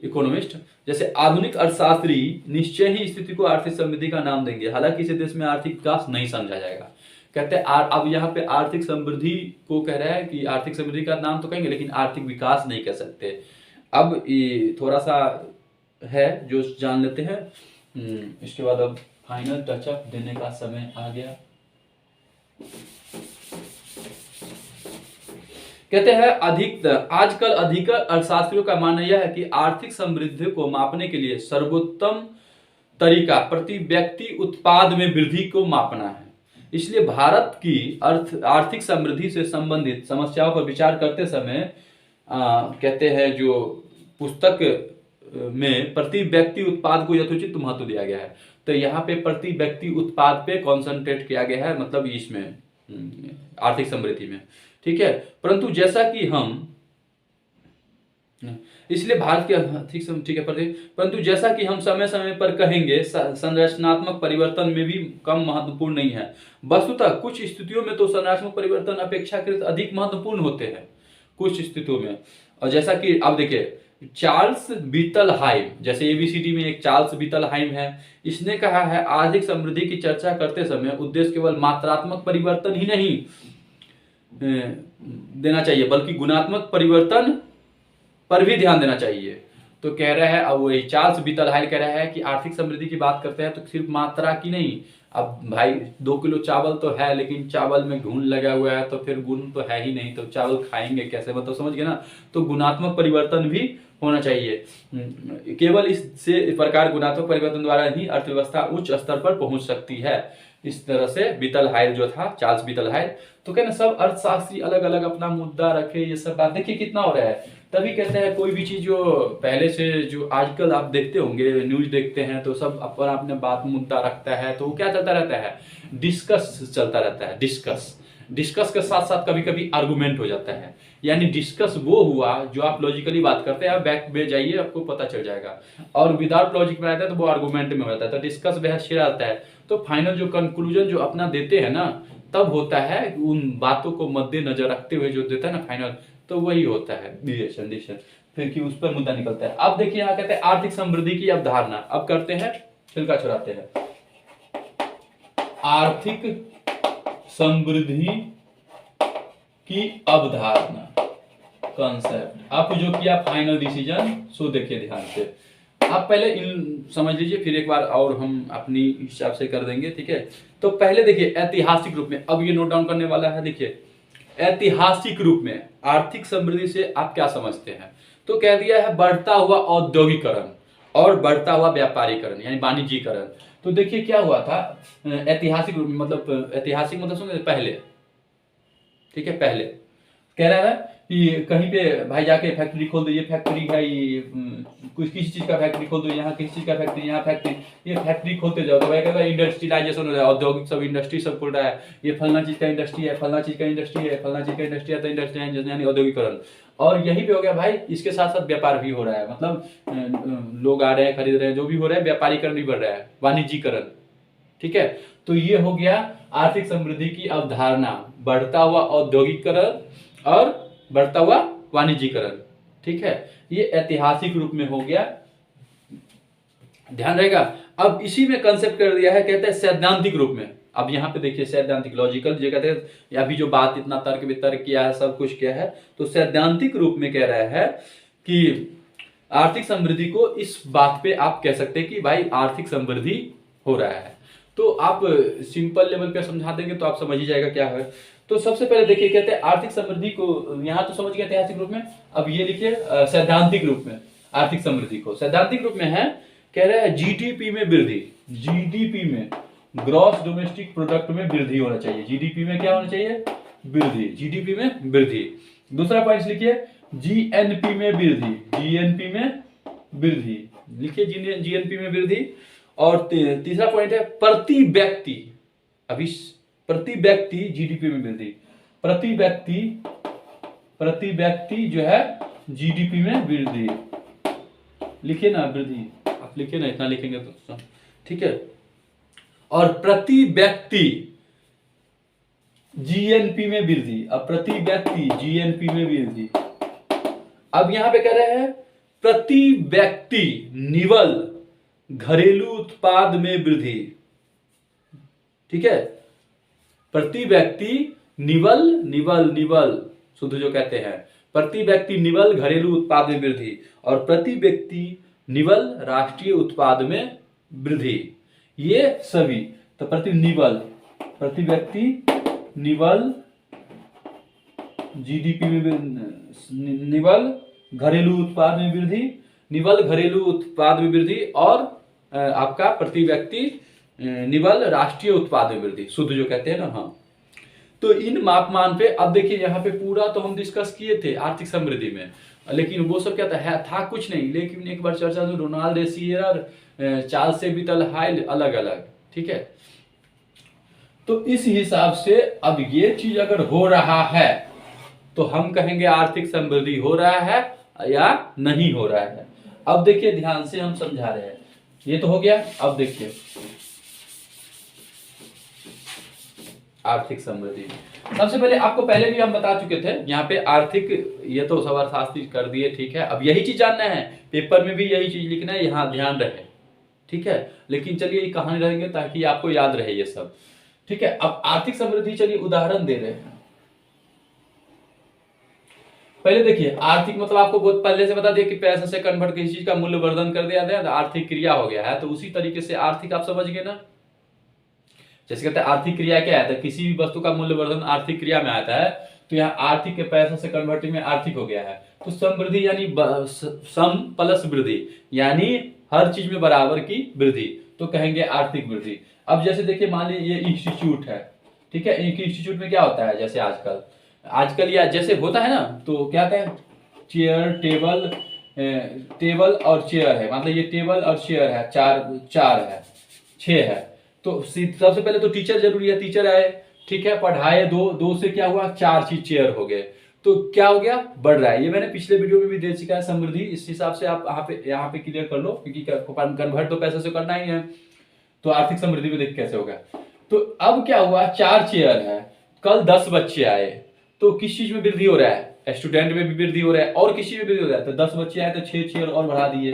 S1: इकोनॉमिस्ट जैसे आधुनिक अर्थशास्त्री निश्चय ही स्थिति को आर्थिक समृद्धि का नाम देंगे, हालांकि इसे देश में आर्थिक विकास नहीं समझा जाएगा। कहते हैं अब यहाँ पे आर्थिक समृद्धि को कह रहा है कि आर्थिक समृद्धि का नाम तो कहेंगे, लेकिन आर्थिक विकास नहीं कह सकते। अब ये थोड़ा सा है जो जान लेते हैं, इसके बाद अब फाइनल टचअप देने का समय आ गया। कहते हैं आजकल अधिकतर अर्थशास्त्रियों का मानना यह है कि आर्थिक समृद्धि को मापने के लिए सर्वोत्तम तरीका प्रति व्यक्ति उत्पाद में वृद्धि को मापना है। इसलिए भारत की आर्थिक समृद्धि से संबंधित समस्याओं पर विचार करते समय कहते हैं जो पुस्तक में प्रति व्यक्ति उत्पाद को यथोचित महत्व दिया गया है। तो यहाँ पे प्रति व्यक्ति उत्पाद पे कॉन्सेंट्रेट किया गया है, मतलब इसमें आर्थिक समृद्धि में, ठीक है। परंतु जैसा कि हम, इसलिए भारत के ठीक है परंतु जैसा कि हम समय समय पर कहेंगे, संरचनात्मक परिवर्तन में भी कम महत्वपूर्ण नहीं है। वस्तुतः कुछ स्थितियों में तो संरचनात्मक परिवर्तन अपेक्षाकृत अधिक महत्वपूर्ण होते हैं कुछ स्थितियों में। और जैसा कि अब देखिए चार्ल्स बीटलहाइम, जैसे ABCD में एक चार्ल्स बीटलहाइम है, इसने कहा है आर्थिक समृद्धि की चर्चा करते समय उद्देश्य केवल मात्रात्मक परिवर्तन ही नहीं देना चाहिए, बल्कि गुणात्मक परिवर्तन पर भी ध्यान देना चाहिए। तो कह रहा है, अब वही चार्ल्स बीटलहाइम कह रहा है कि आर्थिक समृद्धि की बात करते हैं तो सिर्फ मात्रा की नहीं। अब भाई 2 किलो चावल तो है, लेकिन चावल में घुन लगा हुआ है, तो फिर गुण तो है ही नहीं, तो चावल खाएंगे कैसे, मतलब समझ गए ना। तो गुणात्मक परिवर्तन भी होना चाहिए। केवल इससे प्रकार गुणात्मक परिवर्तन द्वारा ही अर्थव्यवस्था उच्च स्तर पर पहुंच सकती है। इस तरह से बीटलहाइम जो था, चार्ल्स बीटलहाइम। तो कहना सब अर्थशास्त्री अलग अलग अपना मुद्दा रखे, ये सब बात देखिए कितना हो रहा है। तभी कहते हैं कोई भी चीज जो पहले से, जो आजकल आप देखते होंगे न्यूज देखते हैं, तो सब अपना अपने बात मुद्दा रखता है, तो वो क्या चलता रहता है, डिस्कस चलता रहता है। डिस्कस के साथ साथ कभी कभी आर्गुमेंट हो जाता है। यानी डिस्कस वो हुआ जो आप लॉजिकली बात करते हैं, आप बैक में जाइए आपको पता चल जाएगा, और विदाउट लॉजिक में आता है तो वो आर्गुमेंट में हो जाता है। तो डिस्कस बेहद शेयर आता है, तो फाइनल जो कंक्लूजन जो अपना देते हैं ना, तब होता है उन बातों को मद्देनजर रखते हुए जो देता है ना फाइनल, तो वही होता है डिसीजन, फिर कि उस पर मुद्दा निकलता है। अब देखिए यहाँ कहते हैं आर्थिक समृद्धि की अवधारणा। अब करते हैं छिलका छुड़ाते हैं, आर्थिक समृद्धि की अवधारणा, कॉन्सेप्ट। अब जो किया फाइनल डिसीजन, सो देखिए ध्यान से। आप पहले इन समझ लीजिए, फिर एक बार और हम अपनी हिसाब से कर देंगे, ठीक है। तो पहले देखिए ऐतिहासिक रूप में, अब ये नोट डाउन करने वाला है। देखिए ऐतिहासिक रूप में आर्थिक समृद्धि से आप क्या समझते हैं, तो कह दिया है बढ़ता हुआ औद्योगिकरण और बढ़ता हुआ व्यापारीकरण, यानी वाणिज्यीकरण। तो देखिए क्या हुआ था ऐतिहासिक रूप में, मतलब ऐतिहासिक मतलब समझे पहले, ठीक है। पहले कह रहा है कि कहीं पे भाई जाके फैक्ट्री खोल दो, ये फैक्ट्री है, ये कुछ किसी चीज का फैक्ट्री खोल दो, यहाँ किसी चीज का फैक्ट्री, यहाँ फैक्ट्री, ये फैक्ट्री खोलते जाओ, तो भाई कहता है इंडस्ट्रियलाइजेशन हो रहा है, औद्योगिक सब इंडस्ट्री सब खुल रहा है, ये फलना चीज का इंडस्ट्री है, फलना चीज का इंडस्ट्री है, फलना चीज का इंडस्ट्री है, तो इंडस्ट्री यानी औद्योगिकरण। और यही पे हो गया भाई, इसके साथ साथ व्यापार भी हो रहा है, मतलब लोग आ रहे हैं, खरीद रहे हैं, जो भी हो रहा है व्यापारीकरण भी बढ़ रहा है, वाणिज्यीकरण। ठीक है, तो ये हो गया आर्थिक समृद्धि की अवधारणा, बढ़ता हुआ औद्योगिकरण और बढ़ता हुआ वाणिज्यीकरण। ठीक है, ये ऐतिहासिक रूप में हो गया, ध्यान रहेगा। अब इसी में कंसेप्ट कर दिया है, कहते हैं सैद्धांतिक रूप में। अब यहाँ पे देखिए सैद्धांतिक, लॉजिकल जो कहते हैं, अभी जो बात इतना तर्क वितर्क किया है, सब कुछ किया है, तो सैद्धांतिक रूप में कह रहा है कि आर्थिक समृद्धि को इस बात पे आप कह सकते हैं कि भाई आर्थिक समृद्धि हो रहा है। तो आप सिंपल लेवल पे समझा देंगे तो आप समझ ही जाएगा क्या है। तो सबसे पहले देखिए, कहते हैं आर्थिक समृद्धि को, यहाँ तो समझ गए ऐतिहासिक रूप में, अब ये लिखिए सैद्धांतिक रूप में आर्थिक समृद्धि को। सैद्धांतिक रूप में है, कह रहा है जीडीपी में वृद्धि, जीडीपी में, ग्रॉस डोमेस्टिक प्रोडक्ट में वृद्धि होना चाहिए। जीडीपी में क्या होना चाहिए? वृद्धि, जीडीपी में वृद्धि। दूसरा पॉइंट लिखिए जीएनपी में वृद्धि, जीएनपी में वृद्धि लिखिए, जीएनपी में वृद्धि। और तीसरा पॉइंट है प्रति व्यक्ति, अभी प्रति व्यक्ति जीडीपी में वृद्धि, प्रति व्यक्ति जो है जीडीपी में वृद्धि, लिखिए ना वृद्धि, आप लिखिए ना, इतना लिखेंगे तो ठीक है। और प्रति व्यक्ति जीएनपी में वृद्धि, अब प्रति व्यक्ति जीएनपी में वृद्धि। अब यहां पे कह रहे हैं प्रति व्यक्ति निवल घरेलू उत्पाद में वृद्धि। ठीक है, प्रति व्यक्ति निवल शुद्ध जो कहते हैं, प्रति व्यक्ति निवल घरेलू उत्पाद में वृद्धि, और प्रति व्यक्ति निवल राष्ट्रीय उत्पाद में वृद्धि। ये सभी, तो प्रति व्यक्ति निवल जीडीपी में, निवल घरेलू उत्पाद में वृद्धि, निवल घरेलू उत्पाद में वृद्धि, और आपका प्रति व्यक्ति निवल राष्ट्रीय उत्पाद में वृद्धि, शुद्ध जो कहते हैं ना। हाँ, तो इन मापमान पे अब देखिए, यहाँ पे पूरा तो हम डिस्कस किए थे आर्थिक समृद्धि में, लेकिन वो सब क्या था कुछ नहीं, लेकिन एक बार चर्चा में रोनाल्ड रेसियर, चार्ल्स विटल हाइल, अलग अलग। ठीक है, तो इस हिसाब से अब ये चीज अगर हो रहा है तो हम कहेंगे आर्थिक समृद्धि हो रहा है या नहीं हो रहा है। अब देखिए ध्यान से हम समझा रहे हैं, ये तो हो गया। अब देखिए आर्थिक समृद्धि, सबसे पहले आपको पहले भी हम बता चुके थे यहाँ पे आर्थिक, ये तो सब अर्थशास्त्री कर दिए। ठीक है, अब यही चीज जानना है, पेपर में भी यही चीज लिखना है, यहाँ ध्यान रहे। ठीक है, लेकिन चलिए ये कहानी रहेंगे ताकि आपको याद रहे ये सब। ठीक है, अब आर्थिक समृद्धि, चलिए उदाहरण दे रहे हैं। पहले देखिए आर्थिक मतलब आपको बहुत पहले से बता दिया कि पैसे से कन्वर्ट किसी चीज का मूल्य वर्धन कर दिया गया, आर्थिक क्रिया हो गया है। तो उसी तरीके से आर्थिक आप समझ गए ना, जैसे कहते हैं आर्थिक क्रिया क्या है, तो किसी भी वस्तु का मूल्य वर्धन आर्थिक क्रिया में आता है। तो यहाँ आर्थिक के पैसे से कन्वर्टिंग में आर्थिक हो गया है। तो समृद्धि यानी सम प्लस वृद्धि, यानी हर चीज में बराबर की वृद्धि, तो कहेंगे आर्थिक वृद्धि। अब जैसे देखिए मान लीजिए ये इंस्टीट्यूट है। ठीक है, एक इंस्टीट्यूट में क्या होता है, जैसे आजकल या जैसे होता है ना, तो क्या कहते हैं, चेयर टेबल और चेयर है, मतलब ये टेबल और चेयर है, चार है, 6 है। तो सबसे पहले तो टीचर जरूरी है, टीचर आए, ठीक है, पढ़ाए, दो से क्या हुआ, 4 चीज चेयर हो गए, तो क्या हो गया, बढ़ रहा है। ये मैंने पिछले वीडियो में भी दे चुका है समृद्धि, इस हिसाब से आप यहाँ पे क्लियर कर लो, क्योंकि कन्वर्ट तो पैसे से करना ही है। तो आर्थिक समृद्धि में देख कैसे होगा। तो अब क्या हुआ, 4 चेयर है, कल 10 बच्चे आए, तो किस चीज में वृद्धि हो रहा है, स्टूडेंट में भी वृद्धि हो रहा है, और किस चीज में वृद्धि हो रहा है, तो 10 बच्चे आए तो 6 चेयर और बढ़ा दिए।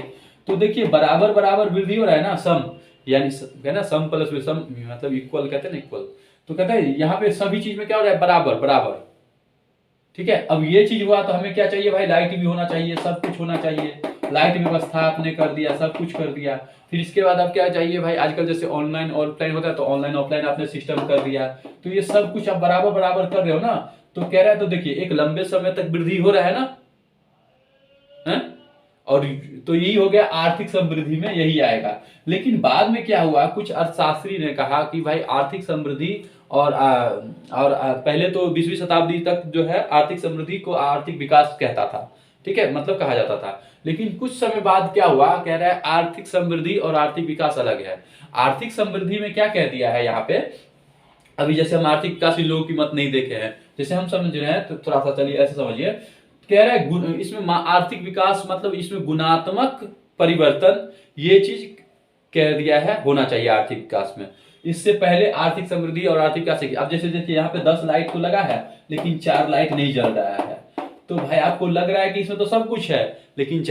S1: तो देखिए बराबर बराबर वृद्धि हो रहा है ना, सम यानी है ना, सम प्लस में सम मतलब इक्वल, कहते हैं ना इक्वल। तो कहते हैं यहाँ पे सभी चीज में क्या हो रहा है, बराबर बराबर। ठीक है, अब ये चीज हुआ तो हमें क्या चाहिए भाई, लाइट भी होना चाहिए, सब कुछ होना चाहिए, लाइट व्यवस्था आपने कर दिया, सब कुछ कर दिया। फिर इसके बाद अब क्या चाहिए भाई, आजकल जैसे ऑनलाइन ऑफलाइन होता है, तो ऑनलाइन ऑफलाइन आपने सिस्टम कर दिया। तो ये सब कुछ आप बराबर बराबर कर रहे हो ना, तो कह रहा है, तो देखिए एक लंबे समय तक वृद्धि हो रहा है ना, है? और तो यही हो गया आर्थिक समृद्धि में, यही आएगा। लेकिन बाद में क्या हुआ, कुछ अर्थशास्त्री ने कहा कि भाई आर्थिक समृद्धि और पहले तो 20वीं शताब्दी तक जो है आर्थिक समृद्धि को आर्थिक विकास कहता था। ठीक है, मतलब कहा जाता था। लेकिन कुछ समय बाद क्या हुआ, कह रहा है आर्थिक समृद्धि और आर्थिक विकास अलग है। आर्थिक समृद्धि में क्या कह दिया है यहाँ पे, अभी जैसे हम आर्थिक विकास लोगों की मत नहीं देखे हैं, जैसे हम समझ रहे हैं, तो थोड़ा सा चलिए ऐसे समझिए। कह रहा है इसमें आर्थिक विकास मतलब इसमें गुणात्मक परिवर्तन, ये चीज कह दिया है होना चाहिए आर्थिक विकास में। इससे पहले आर्थिक समृद्धि और आर्थिक विकास। अब जैसे देखिए यहाँ पे 10 लाइट तो लगा है लेकिन 4 लाइट नहीं जल रहा है, तो भाई आपको लग रहा है कि इसमें तो सब कुछ है, लेकिन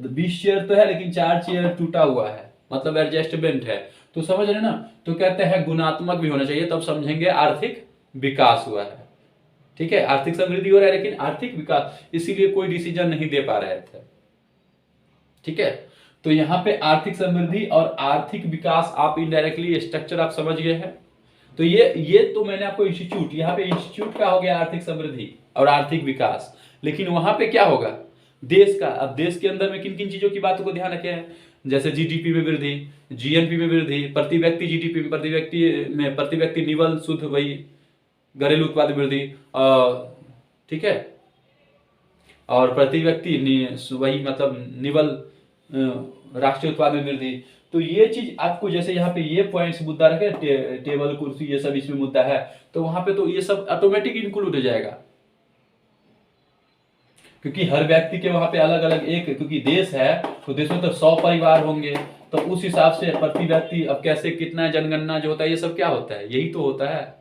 S1: 20 चेयर तो है लेकिन 4 चेयर टूटा हुआ है, मतलब एडजस्टमेंट है। तो समझ रहे ना, तो कहते हैं गुणात्मक भी होना चाहिए, तब समझेंगे आर्थिक विकास हुआ है। ठीक है, आर्थिक समृद्धि हो रहा है लेकिन आर्थिक विकास, इसीलिए कोई डिसीजन नहीं दे पा रहे थे। ठीक है, तो यहां पे आर्थिक समृद्धि और आर्थिक विकास आप इनडायरेक्टली स्ट्रक्चर आप समझ गए हैं। तो ये तो मैंने आपको इंस्टीट्यूट, यहाँ पे इंस्टीट्यूट का हो गया आर्थिक समृद्धि और आर्थिक विकास, लेकिन वहां पे क्या होगा देश का। अब देश के अंदर में किन किन चीजों की बातों को ध्यान रखे हैं, जैसे जीडीपी में वृद्धि, जीएनपी में वृद्धि, प्रति व्यक्ति जीडीपी में, प्रति व्यक्ति निवल शुद्ध वही घरेलू उत्पाद वृद्धि, ठीक है, और प्रति व्यक्ति वही मतलब निवल राष्ट्रीय उत्पाद में वृद्धि। तो ये चीज आपको जैसे यहाँ पे ये पॉइंट्स मुद्दा रखे, टेबल कुर्सी ये सब इसमें मुद्दा है, तो वहां पे तो ये सब ऑटोमेटिक इंक्लूड हो जाएगा, क्योंकि हर व्यक्ति के वहां पे अलग अलग एक, क्योंकि देश है तो देश में तो 100 परिवार होंगे, तो उस हिसाब से प्रति व्यक्ति अब कैसे कितना जनगणना जो होता है ये सब क्या होता है, यही तो होता है।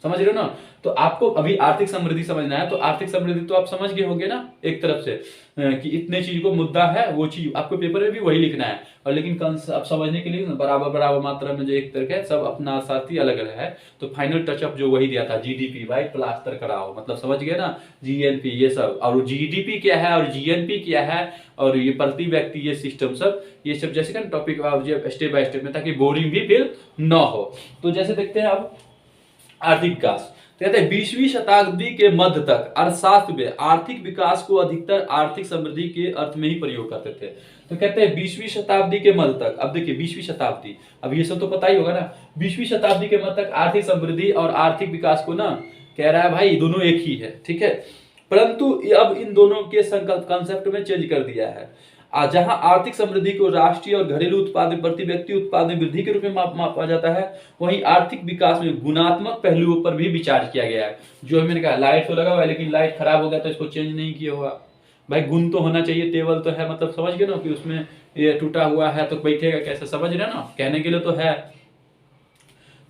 S1: समझ रहे हो ना। तो आपको अभी आर्थिक समृद्धि समझना है, तो आर्थिक समृद्धि तो आप समझ गए होंगे ना एक तरफ से कि इतने चीज को मुद्दा है, वो चीज आपको पेपर में भी वही लिखना है, और लेकिन अब समझने के लिए बराबर बराबर मात्रा में जो एक तरह है सब अपना साथी अलग अलग है, तो फाइनल टचअप जो वही दिया था जीडीपी, भाई प्लास्टर कराओ, मतलब समझ गए ना, जीएनपी ये सब, और जीडीपी क्या है और जीएनपी क्या है और ये प्रति व्यक्ति ये सिस्टम सब, ये सब जैसे का टॉपिक स्टेप बाय स्टेप में, ताकि बोरिंग भी फील न हो। तो जैसे देखते हैं अब आर्थिक विकास, कहते हैं 20वीं शताब्दी के मध्य तक अर्थशास्त्र में आर्थिक विकास को अधिकतर आर्थिक समृद्धि के अर्थ में ही प्रयोग करते थे। तो कहते हैं 20वीं शताब्दी के मध्य तक, अब देखिए 20वीं शताब्दी, अब ये सब तो पता ही होगा ना, 20वीं शताब्दी के मध्य तक आर्थिक समृद्धि और आर्थिक विकास को ना कह रहा है भाई दोनों एक ही है। ठीक है, परंतु अब इन दोनों के कंसेप्ट में चेंज कर दिया है। जहां आर्थिक समृद्धि को राष्ट्रीय और घरेलू उत्पाद में प्रति व्यक्ति उत्पाद में वृद्धि के रूप में मापा जाता है, वहीं आर्थिक विकास में गुणात्मक पहलुओं पर भी विचार किया गया है। जो मैंने कहा लाइट तो लगा हुआ है लेकिन लाइट खराब हो गया तो इसको चेंज नहीं किया हुआ, भाई गुण तो होना चाहिए, टेबल तो है, मतलब समझ गए ना कि उसमें ये टूटा हुआ है तो बैठेगा कैसे, समझ रहे ना, कहने के लिए तो है।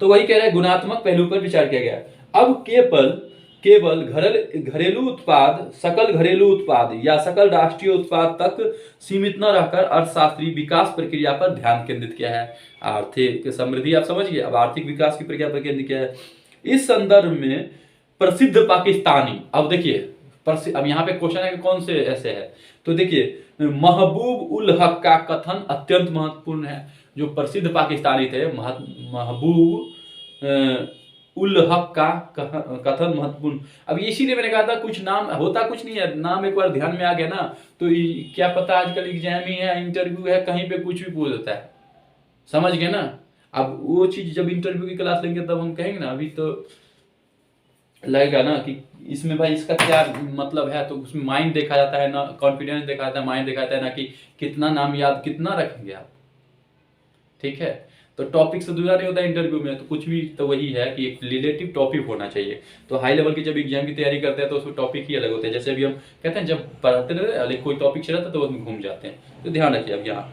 S1: तो वही कह रहा है गुणात्मक पहलू पर विचार किया गया। अब केवल घरेलू उत्पाद, सकल घरेलू उत्पाद या सकल राष्ट्रीय उत्पाद तक सीमित न रहकर अर्थशास्त्रीय विकास प्रक्रिया पर ध्यान केंद्रित किया है। आर्थिक समृद्धि आप समझिए, अब आर्थिक विकास की प्रक्रिया पर केंद्रित किया है। इस संदर्भ में प्रसिद्ध पाकिस्तानी, अब देखिए अब यहाँ पे क्वेश्चन है कि कौन से ऐसे है, तो देखिए महबूब उल हक का कथन अत्यंत महत्वपूर्ण है। जो प्रसिद्ध पाकिस्तानी थे महबूब उल हक का कथन महत्वपूर्ण। अब इसीलिए मैंने कहा था कुछ नाम होता कुछ नहीं है, नाम एक बार ध्यान में आ गया ना तो क्या पता आजकल एग्जाम ही है, इंटरव्यू है, कहीं पे कुछ भी पूछ देता है, समझ गए ना। अब वो चीज जब इंटरव्यू की क्लास लेंगे तब हम कहेंगे ना, अभी तो लगेगा ना कि इसमें भाई इसका क्या मतलब है, तो उसमें माइंड देखा जाता है ना, कॉन्फिडेंस देखा जाता है, माइंड देखा जाता है ना, कि कितना नाम याद कितना रखेंगे आप। ठीक है, तो टॉपिक से दूसरा नहीं होता इंटरव्यू में, तो कुछ भी तो वही है कि एक रिलेटिव टॉपिक होना चाहिए। तो हाई लेवल की जब एग्जाम की तैयारी करते हैं तो उसमें टॉपिक ही अलग होते हैं। जैसे अभी हम कहते हैं जब पढ़ते रहते कोई टॉपिक चला था तो उसमें घूम जाते हैं, तो ध्यान रखिए। अब यहाँ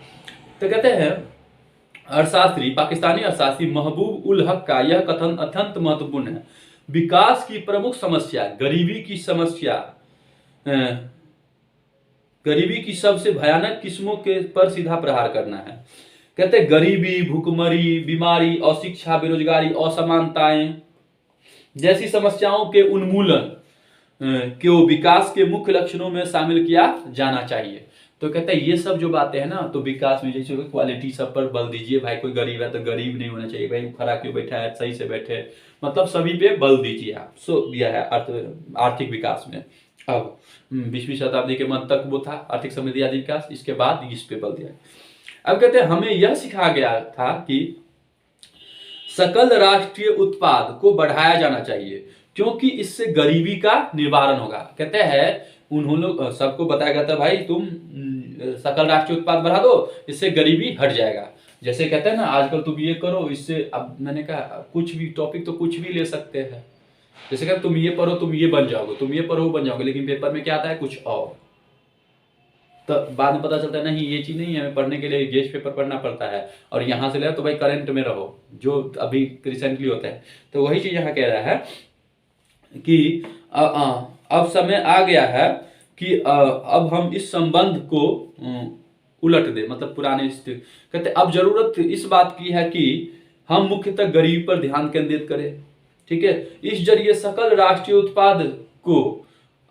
S1: तो कहते हैं अर्थशास्त्री, पाकिस्तानी अर्थशास्त्री महबूब उल हक का यह कथन अत्यंत महत्वपूर्ण है। विकास की प्रमुख समस्या गरीबी की समस्या, गरीबी की सबसे भयानक किस्मों के पर सीधा प्रहार करना है। कहते हैं गरीबी, भूखमरी, बीमारी, अशिक्षा, बेरोजगारी, असमानताएं जैसी समस्याओं के उन्मूलन को विकास के मुख्य लक्षणों में शामिल किया जाना चाहिए। तो कहते हैं ये सब जो बातें हैं ना, तो विकास में जैसे क्वालिटी सब पर बल दीजिए। भाई कोई गरीब है तो गरीब नहीं होना चाहिए, भाई खड़ा क्यों बैठा है, सही से बैठे, मतलब सभी पे बल दीजिए आप। सो दिया है आर्थिक विकास में। अब 20वीं शताब्दी के मध्य तक वो था आर्थिक समृद्धि आदि विकास, इसके बाद इस पे बल दिया। अब कहते हैं हमें यह सिखाया गया था कि सकल राष्ट्रीय उत्पाद को बढ़ाया जाना चाहिए क्योंकि इससे गरीबी का निवारण होगा। कहते हैं उन्होंने सबको बताया गया था भाई तुम सकल राष्ट्रीय उत्पाद बढ़ा दो, इससे गरीबी हट जाएगा। जैसे कहते हैं ना आजकल तुम ये करो, इससे, अब मैंने कहा कुछ भी टॉपिक तो कुछ भी ले सकते हैं, जैसे कहते तुम ये पढ़ो तुम ये बन जाओगे, तुम ये पढ़ो बन जाओगे, लेकिन पेपर में क्या आता है कुछ और। तो बाद में पता चलता है नहीं ये चीज नहीं है, हमें पढ़ने के लिए गेस्ट पेपर पढ़ना पड़ता है, और यहाँ से ले तो भाई करंट में रहो, जो अभी रिसेंटली होता है। तो वही चीज यहाँ कह रहा है कि अब समय आ गया है कि अब हम इस संबंध को उलट दे, मतलब पुराने स्थिति। कहते अब जरूरत इस बात की है कि हम मुख्यतः गरीब पर ध्यान केंद्रित करें, ठीक है। इस जरिए सकल राष्ट्रीय उत्पाद को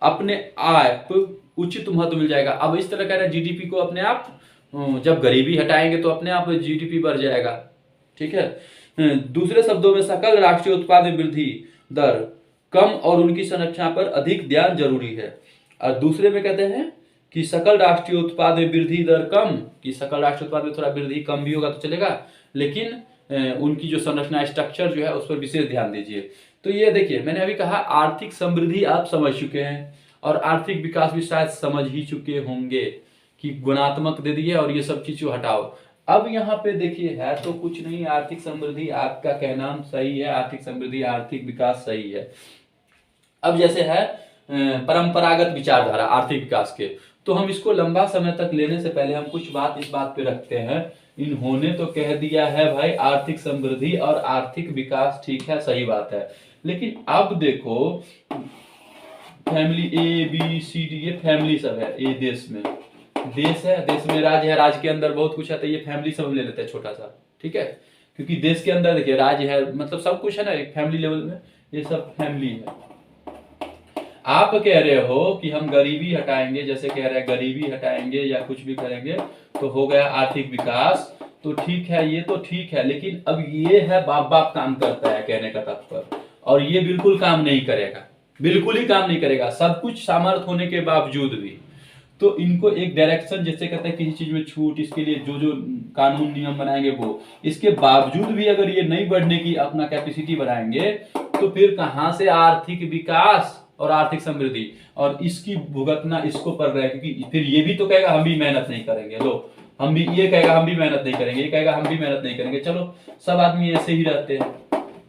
S1: अपने आप उचित महत्व मिल जाएगा। अब इस तरह कह रहे हैं जीडीपी को अपने आप, जब गरीबी हटाएंगे तो अपने आप जीडीपी बढ़ जाएगा, ठीक है। दूसरे शब्दों में सकल राष्ट्रीय उत्पाद वृद्धि दर कम और उनकी संरचना पर अधिक ध्यान जरूरी है। और दूसरे में कहते हैं कि सकल राष्ट्रीय उत्पाद में वृद्धि दर कम, कि सकल राष्ट्रीय उत्पाद में थोड़ा वृद्धि कम भी होगा तो चलेगा, लेकिन उनकी जो संरचना स्ट्रक्चर जो है उस पर विशेष ध्यान दीजिए। तो ये देखिए मैंने अभी कहा आर्थिक समृद्धि आप समझ चुके हैं, और आर्थिक विकास भी शायद समझ ही चुके होंगे कि गुणात्मक दे दिए और ये सब चीजों हटाओ। अब यहाँ पे देखिए है तो कुछ नहीं, आर्थिक समृद्धि आपका कहना सही है, आर्थिक समृद्धि आर्थिक विकास सही है। अब जैसे है परंपरागत विचारधारा आर्थिक विकास के, तो हम इसको लंबा समय तक लेने से पहले हम कुछ बात इस बात पे रखते हैं। इन्होंने तो कह दिया है भाई आर्थिक समृद्धि और आर्थिक विकास ठीक है, सही बात है, लेकिन अब देखो family A B C D, ये फैमिली सब है, ये देश में देश है, देश में राज्य है, राज्य के अंदर बहुत कुछ है, तो ये फैमिली सब ले लेते हैं छोटा सा, ठीक है। क्योंकि देश के अंदर देखिए राज्य है, मतलब सब कुछ है ना एक फैमिली लेवल में, ये सब फैमिली है। आप कह रहे हो कि हम गरीबी हटाएंगे, जैसे कह रहे हैं गरीबी हटाएंगे या कुछ भी करेंगे तो हो गया आर्थिक विकास, तो ठीक है ये तो ठीक है, लेकिन अब ये है बाप बाप काम करता है कहने का तात्पर्य, और ये बिल्कुल काम नहीं करेगा, बिल्कुल ही काम नहीं करेगा, सब कुछ सामर्थ्य होने के बावजूद भी। तो इनको एक डायरेक्शन, जैसे कहते हैं किसी चीज में छूट, इसके लिए जो जो कानून नियम बनाएंगे वो, इसके बावजूद भी अगर ये नहीं बढ़ने की अपना कैपेसिटी बढ़ाएंगे तो फिर कहां से आर्थिक विकास और आर्थिक समृद्धि, और इसकी भुगतना इसको पड़ रहा है, क्योंकि फिर ये भी तो कहेगा हम भी मेहनत नहीं करेंगे, लो हम भी, ये कहेगा हम भी मेहनत नहीं करेंगे, ये कहेगा हम भी मेहनत नहीं करेंगे, चलो सब आदमी ऐसे ही रहते हैं,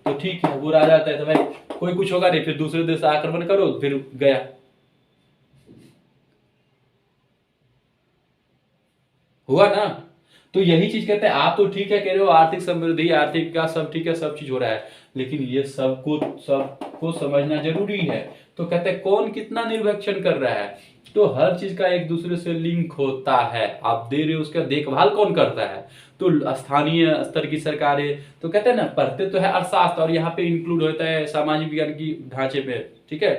S1: तो ठीक है वो आ जाता है, तो भाई कोई कुछ होगा नहीं, फिर दूसरे देश आक्रमण करो, फिर गया, हुआ ना। तो यही चीज कहते हैं, आप तो ठीक है कह रहे हो आर्थिक समृद्धि आर्थिक विकास सब ठीक है, सब चीज हो रहा है, लेकिन ये सबको समझना जरूरी है। तो कहते हैं कौन कितना निर्भक्षण कर रहा है, तो हर चीज का एक दूसरे से लिंक होता है, आप दे रहे हो उसका देखभाल कौन करता है, तो स्थानीय स्तर की सरकारें, तो कहते हैं ना पढ़ते तो है अर्थशास्त्र, और यहाँ पे इंक्लूड होता है सामाजिक विज्ञान की ढांचे पे, ठीक है।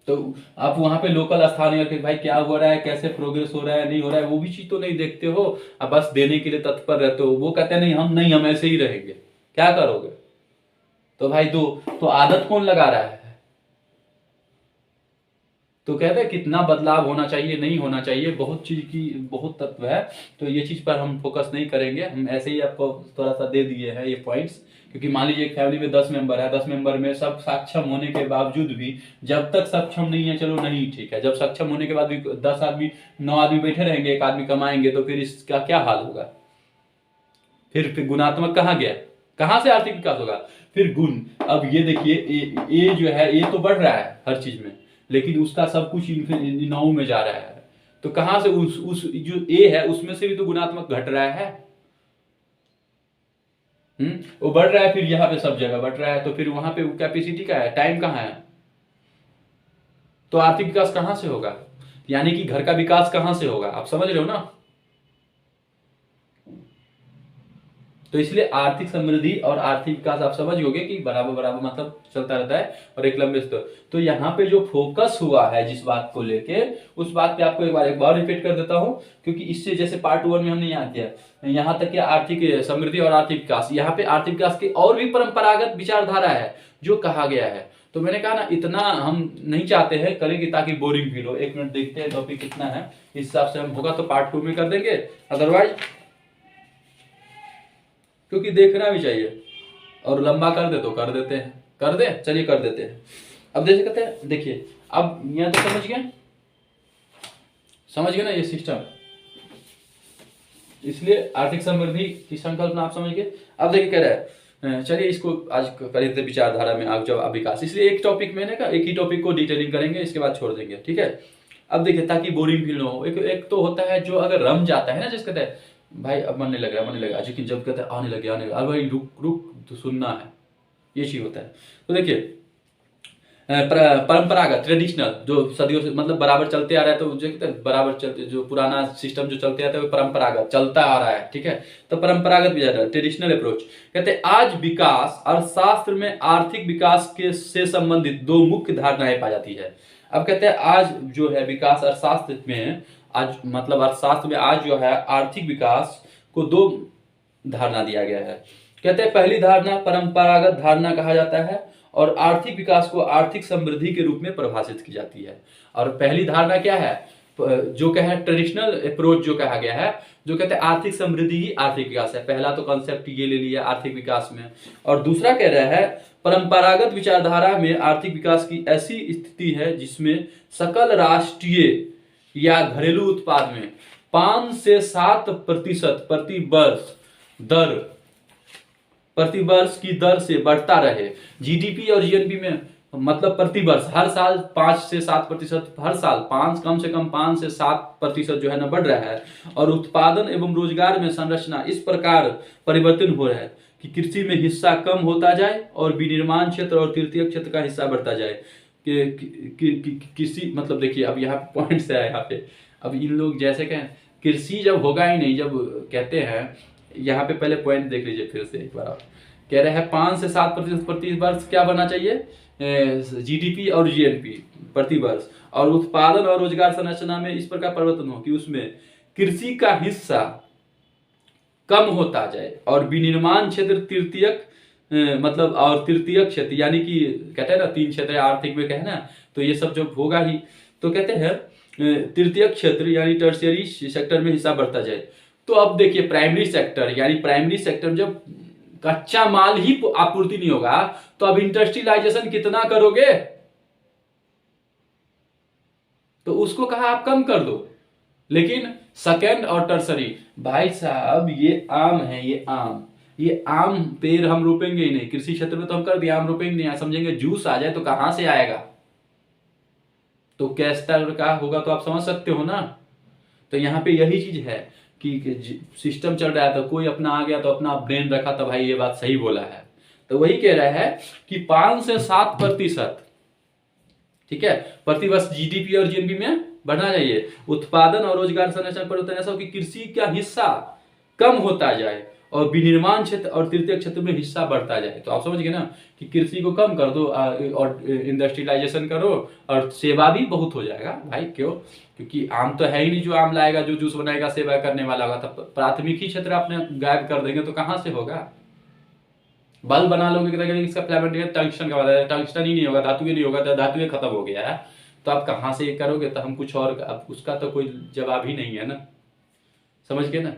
S1: तो आप वहां पे लोकल स्थानीय भाई क्या हो रहा है, कैसे प्रोग्रेस हो रहा है नहीं हो रहा है, वो भी चीज तो नहीं देखते हो, अब बस देने के लिए तत्पर रहते हो। वो कहते हैं नहीं हम ऐसे ही रहेंगे, क्या करोगे, तो भाई तो आदत कौन लगा रहा है। तो कहते हैं कितना बदलाव होना चाहिए नहीं होना चाहिए, बहुत चीज की बहुत तत्व है, तो ये चीज पर हम फोकस नहीं करेंगे, हम ऐसे ही आपको थोड़ा सा दे दिए हैं ये पॉइंट्स। क्योंकि मान लीजिए एक फैमिली में 10 मेंबर है, 10 मेंबर में सब सक्षम होने के बावजूद भी, जब तक सक्षम नहीं है चलो नहीं ठीक है, जब सक्षम होने के बाद भी 10 आदमी 9 आदमी बैठे रहेंगे, एक आदमी कमाएंगे, तो फिर इसका क्या हाल होगा, फिर गुणात्मक कहाँ गया, कहां से आर्थिक विकास होगा, फिर गुण। अब ये देखिए ए जो है ये तो बढ़ रहा है हर चीज में, लेकिन उसका सब कुछ नौ में जा रहा है, तो कहां से उस जो ए है उसमें से भी तो गुणात्मक घट रहा है, वो बढ़ रहा है, फिर यहाँ पे सब जगह बढ़ रहा है, तो फिर वहां पे कैपेसिटी का है, टाइम कहाँ है, तो आर्थिक विकास कहां से होगा, यानी कि घर का विकास कहां से होगा, आप समझ रहे हो ना। तो इसलिए आर्थिक समृद्धि और आर्थिक विकास आप समझ गए कि बराबर बराबर मतलब चलता रहता है, और एक लंबे स्तर। तो यहाँ पे जो फोकस हुआ है जिस बात को लेके, उस बात पे आपको एक बार रिपीट कर देता हूँ, क्योंकि इससे जैसे पार्ट 1 में हमने यहाँ किया, यहाँ तक कि आर्थिक समृद्धि और आर्थिक विकास, यहाँ पे आर्थिक विकास की और भी परंपरागत विचारधारा है जो कहा गया है। तो मैंने कहा ना इतना हम नहीं चाहते हैं करेंगे ताकि बोरिंग फील हो। 1 मिनट देखते हैं टॉपिक कितना है, इस हिसाब से हम होगा तो पार्ट 2 में कर देंगे, अदरवाइज क्योंकि देखना भी चाहिए, और लंबा कर दे तो कर देते हैं, कर दे चलिए कर देते हैं। अब जैसे कहते हैं देखिए, अब यहाँ तो समझ गए ना ये सिस्टम, इसलिए आर्थिक समृद्धि की संकल्पना आप समझ गए। अब देखिए कह रहा है चलिए इसको आज कर लेते हैं विचारधारा में जब विकास, इसलिए एक टॉपिक में ना एक ही टॉपिक को डिटेलिंग करेंगे, इसके बाद छोड़ देंगे, ठीक है। अब देखिए ताकि बोरिंग फील ना हो, एक तो होता है जो अगर रम जाता है ना, जिसके कहते हैं भाई अब मन नहीं लग रहा मन नहीं लग रहा, लेकिन जब कहते हैं आने लगे अब भाई रुक रुक तो सुनना है, ये चीज होता है। तो देखिए परंपरागत ट्रेडिशनल जो सदियों से मतलब बराबर चलते आ रहा है, तो जो कहते हैं बराबर चलते जो पुराना सिस्टम जो चलते आता है वो परंपरागत चलता आ रहा है, ठीक है। तो परंपरागत भी ज्यादा ट्रेडिशनल अप्रोच कहते हैं आज विकास अर्थशास्त्र में आर्थिक विकास के से संबंधित दो मुख्य धारणाएं पाई जाती है। अब कहते हैं आज जो है विकास अर्थशास्त्र में आज मतलब अर्थशास्त्र में आज जो है आर्थिक विकास को दो धारणा दिया गया है। कहते हैं पहली धारणा परंपरागत धारणा कहा जाता है और आर्थिक विकास को आर्थिक समृद्धि के रूप में परिभाषित की जाती है। और पहली धारणा क्या है, जो कहा है ट्रेडिशनल अप्रोच जो कहा गया है, जो कहते हैं आर्थिक समृद्धि ही आर्थिक विकास है। पहला तो कॉन्सेप्ट ये ले लिया आर्थिक विकास में, और दूसरा कह रहा है परंपरागत विचारधारा में आर्थिक विकास की ऐसी स्थिति है जिसमें सकल राष्ट्रीय या घरेलू उत्पाद में 5 से 7% प्रति वर्ष की दर से बढ़ता रहे। जीडीपी और जीएनपी में मतलब प्रति वर्ष हर साल 5 से 7% हर साल 5 कम से कम 5 से 7% जो है ना बढ़ रहा है। और उत्पादन एवं रोजगार में संरचना इस प्रकार परिवर्तन हो रहा है कि कृषि में हिस्सा कम होता जाए और विनिर्माण क्षेत्र और तृतीय क्षेत्र का हिस्सा बढ़ता जाए। कृषि मतलब देखिए अब यहाँ पॉइंट से है यहाँ पे, अब इन लोग जैसे कहें कृषि जब होगा ही नहीं, जब कहते हैं यहाँ पे पहले पॉइंट देख लीजिए फिर से एक बार, आप कह रहे हैं 5 से 7% प्रति वर्ष क्या बनना चाहिए जीडीपी और जीएनपी प्रति वर्ष, और उत्पादन और रोजगार संरचना में इस प्रकार परिवर्तन हो कि उसमें कृषि का हिस्सा कम होता जाए और विनिर्माण क्षेत्र तृतीयक मतलब और तृतीय क्षेत्र यानी कि कहते हैं ना 3 क्षेत्र आर्थिक में कहे ना, तो ये सब जो होगा ही, तो कहते हैं तृतीय क्षेत्र यानी टर्शियरी सेक्टर में हिस्सा बढ़ता जाए। तो अब देखिए प्राइमरी सेक्टर यानी प्राइमरी सेक्टर जब कच्चा माल ही आपूर्ति नहीं होगा तो अब इंडस्ट्रियलाइजेशन कितना करोगे, तो उसको कहा आप कम कर दो। लेकिन सेकेंड और टर्सरी भाई साहब ये आम है, ये आम पेड़ हम रोपेंगे ही नहीं, कृषि क्षेत्र में तो हम कर दिया आम रोपेंगे नहीं, समझेंगे जूस आ जाए तो कहां से आएगा, तो कैस्टर का होगा, तो आप समझ सकते हो ना। तो यहाँ पे यही चीज है कि सिस्टम चल रहा है तो कोई अपना आ गया तो अपना ब्रेन रखा तो भाई ये बात सही बोला है, तो वही कह रहा है कि 5 से 7% ठीक है प्रति वर्ष जीडीपी और जीएनपी में बढ़ना चाहिए। उत्पादन और रोजगार संरचना परिवर्तन ऐसा हो कि कृषि का हिस्सा कम होता जाए और विनिर्माण क्षेत्र और तृतीय क्षेत्र में हिस्सा बढ़ता जाए। तो आप समझ गए ना कि कृषि को कम कर दो और इंडस्ट्रियलाइजेशन करो और सेवा भी बहुत हो जाएगा भाई। क्यों? क्योंकि आम तो है ही नहीं जो आम लाएगा जो जूस बनाएगा सेवा करने वाला होगा, तब प्राथमिक ही क्षेत्र आपने गायब कर देंगे तो कहां से होगा। बल्ब बना लोगे इसका फिलामेंट टंगस्टन का है, टंगस्टन ही नहीं होगा, धातु ही नहीं होगा, तो धातु ही खत्म हो गया है, तो आप कहां से ये करोगे, तो हम कुछ और अब उसका तो कोई जवाब ही नहीं है ना, समझ गए ना।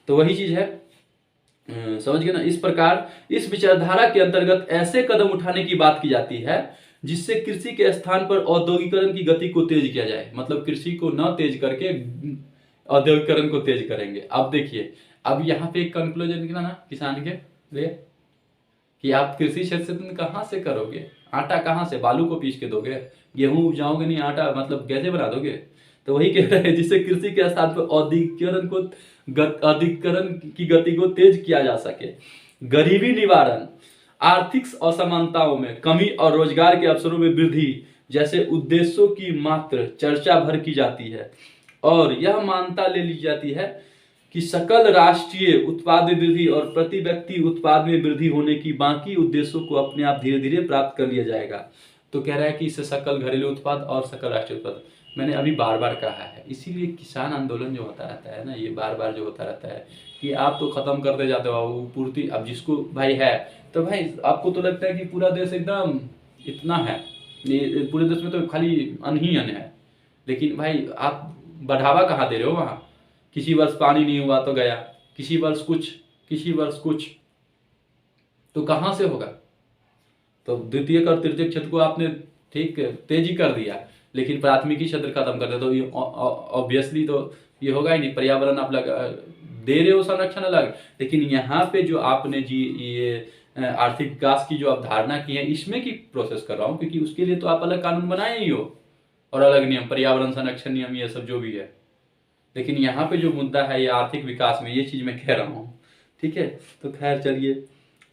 S1: तो वही चीज है, समझ गए ना। इस प्रकार इस विचारधारा के अंतर्गत ऐसे कदम उठाने की बात की जाती है जिससे कृषि के स्थान पर औद्योगिकरण की गति को तेज किया जाए। मतलब कृषि को न तेज करके औद्योगिकरण को तेज करेंगे। अब देखिए अब यहाँ पे एक कंक्लूजन निकला ना किसान के लिए कि आप कृषि क्षेत्र से कहाँ से करोगे, आटा कहाँ से, बालू को पीस के दोगे, गेहूं उपजाओगे नहीं, आटा मतलब कैसे बना दोगे। तो वही कह रहे हैं जिससे कृषि के स्थान पर औद्योगिकरण की गति को तेज किया जा सके। गरीबी निवारण, आर्थिक असमानताओं में कमी और रोजगार के अवसरों में वृद्धि जैसे उद्देश्यों की मात्र चर्चा भर की जाती है और यह मान्यता ले ली जाती है कि सकल राष्ट्रीय उत्पाद में वृद्धि और प्रति व्यक्ति उत्पाद में वृद्धि होने की बाकी उद्देश्यों को अपने आप धीरे धीरे प्राप्त कर लिया जाएगा। तो कह रहा है कि इससे सकल घरेलू उत्पाद और सकल राष्ट्रीय उत्पाद, मैंने अभी बार बार कहा है, इसीलिए किसान आंदोलन जो होता रहता है ना, ये बार बार जो होता रहता है कि आप तो खत्म करते जाते हो वो पूर्ति। अब जिसको भाई है तो भाई आपको तो लगता है कि पूरा देश एकदम इतना है, पूरे देश में तो खाली अन्न ही अन्न है, लेकिन भाई आप बढ़ावा कहाँ दे रहे हो वहाँ। किसी वर्ष पानी नहीं हुआ तो गया, किसी वर्ष कुछ, तो कहाँ से होगा। तो द्वितीय और तृतीय क्षेत्र को आपने ठीक तेजी कर दिया लेकिन प्राथमिकी क्षेत्र खत्म कर दिया, तो ऑब्वियसली तो ये होगा ही नहीं। पर्यावरण आप दे रहे हो संरक्षण अलग, लेकिन यहाँ पे जो आपने जी ये आर्थिक विकास की जो अवधारणा की है इसमें की प्रोसेस कर रहा हूँ, क्योंकि उसके लिए तो आप अलग कानून बनाए ही हो और अलग नियम, पर्यावरण संरक्षण नियम, ये सब जो भी है। लेकिन यहाँ पे जो मुद्दा है ये आर्थिक विकास में, ये चीज मैं कह रहा हूँ, ठीक है। तो खैर चलिए,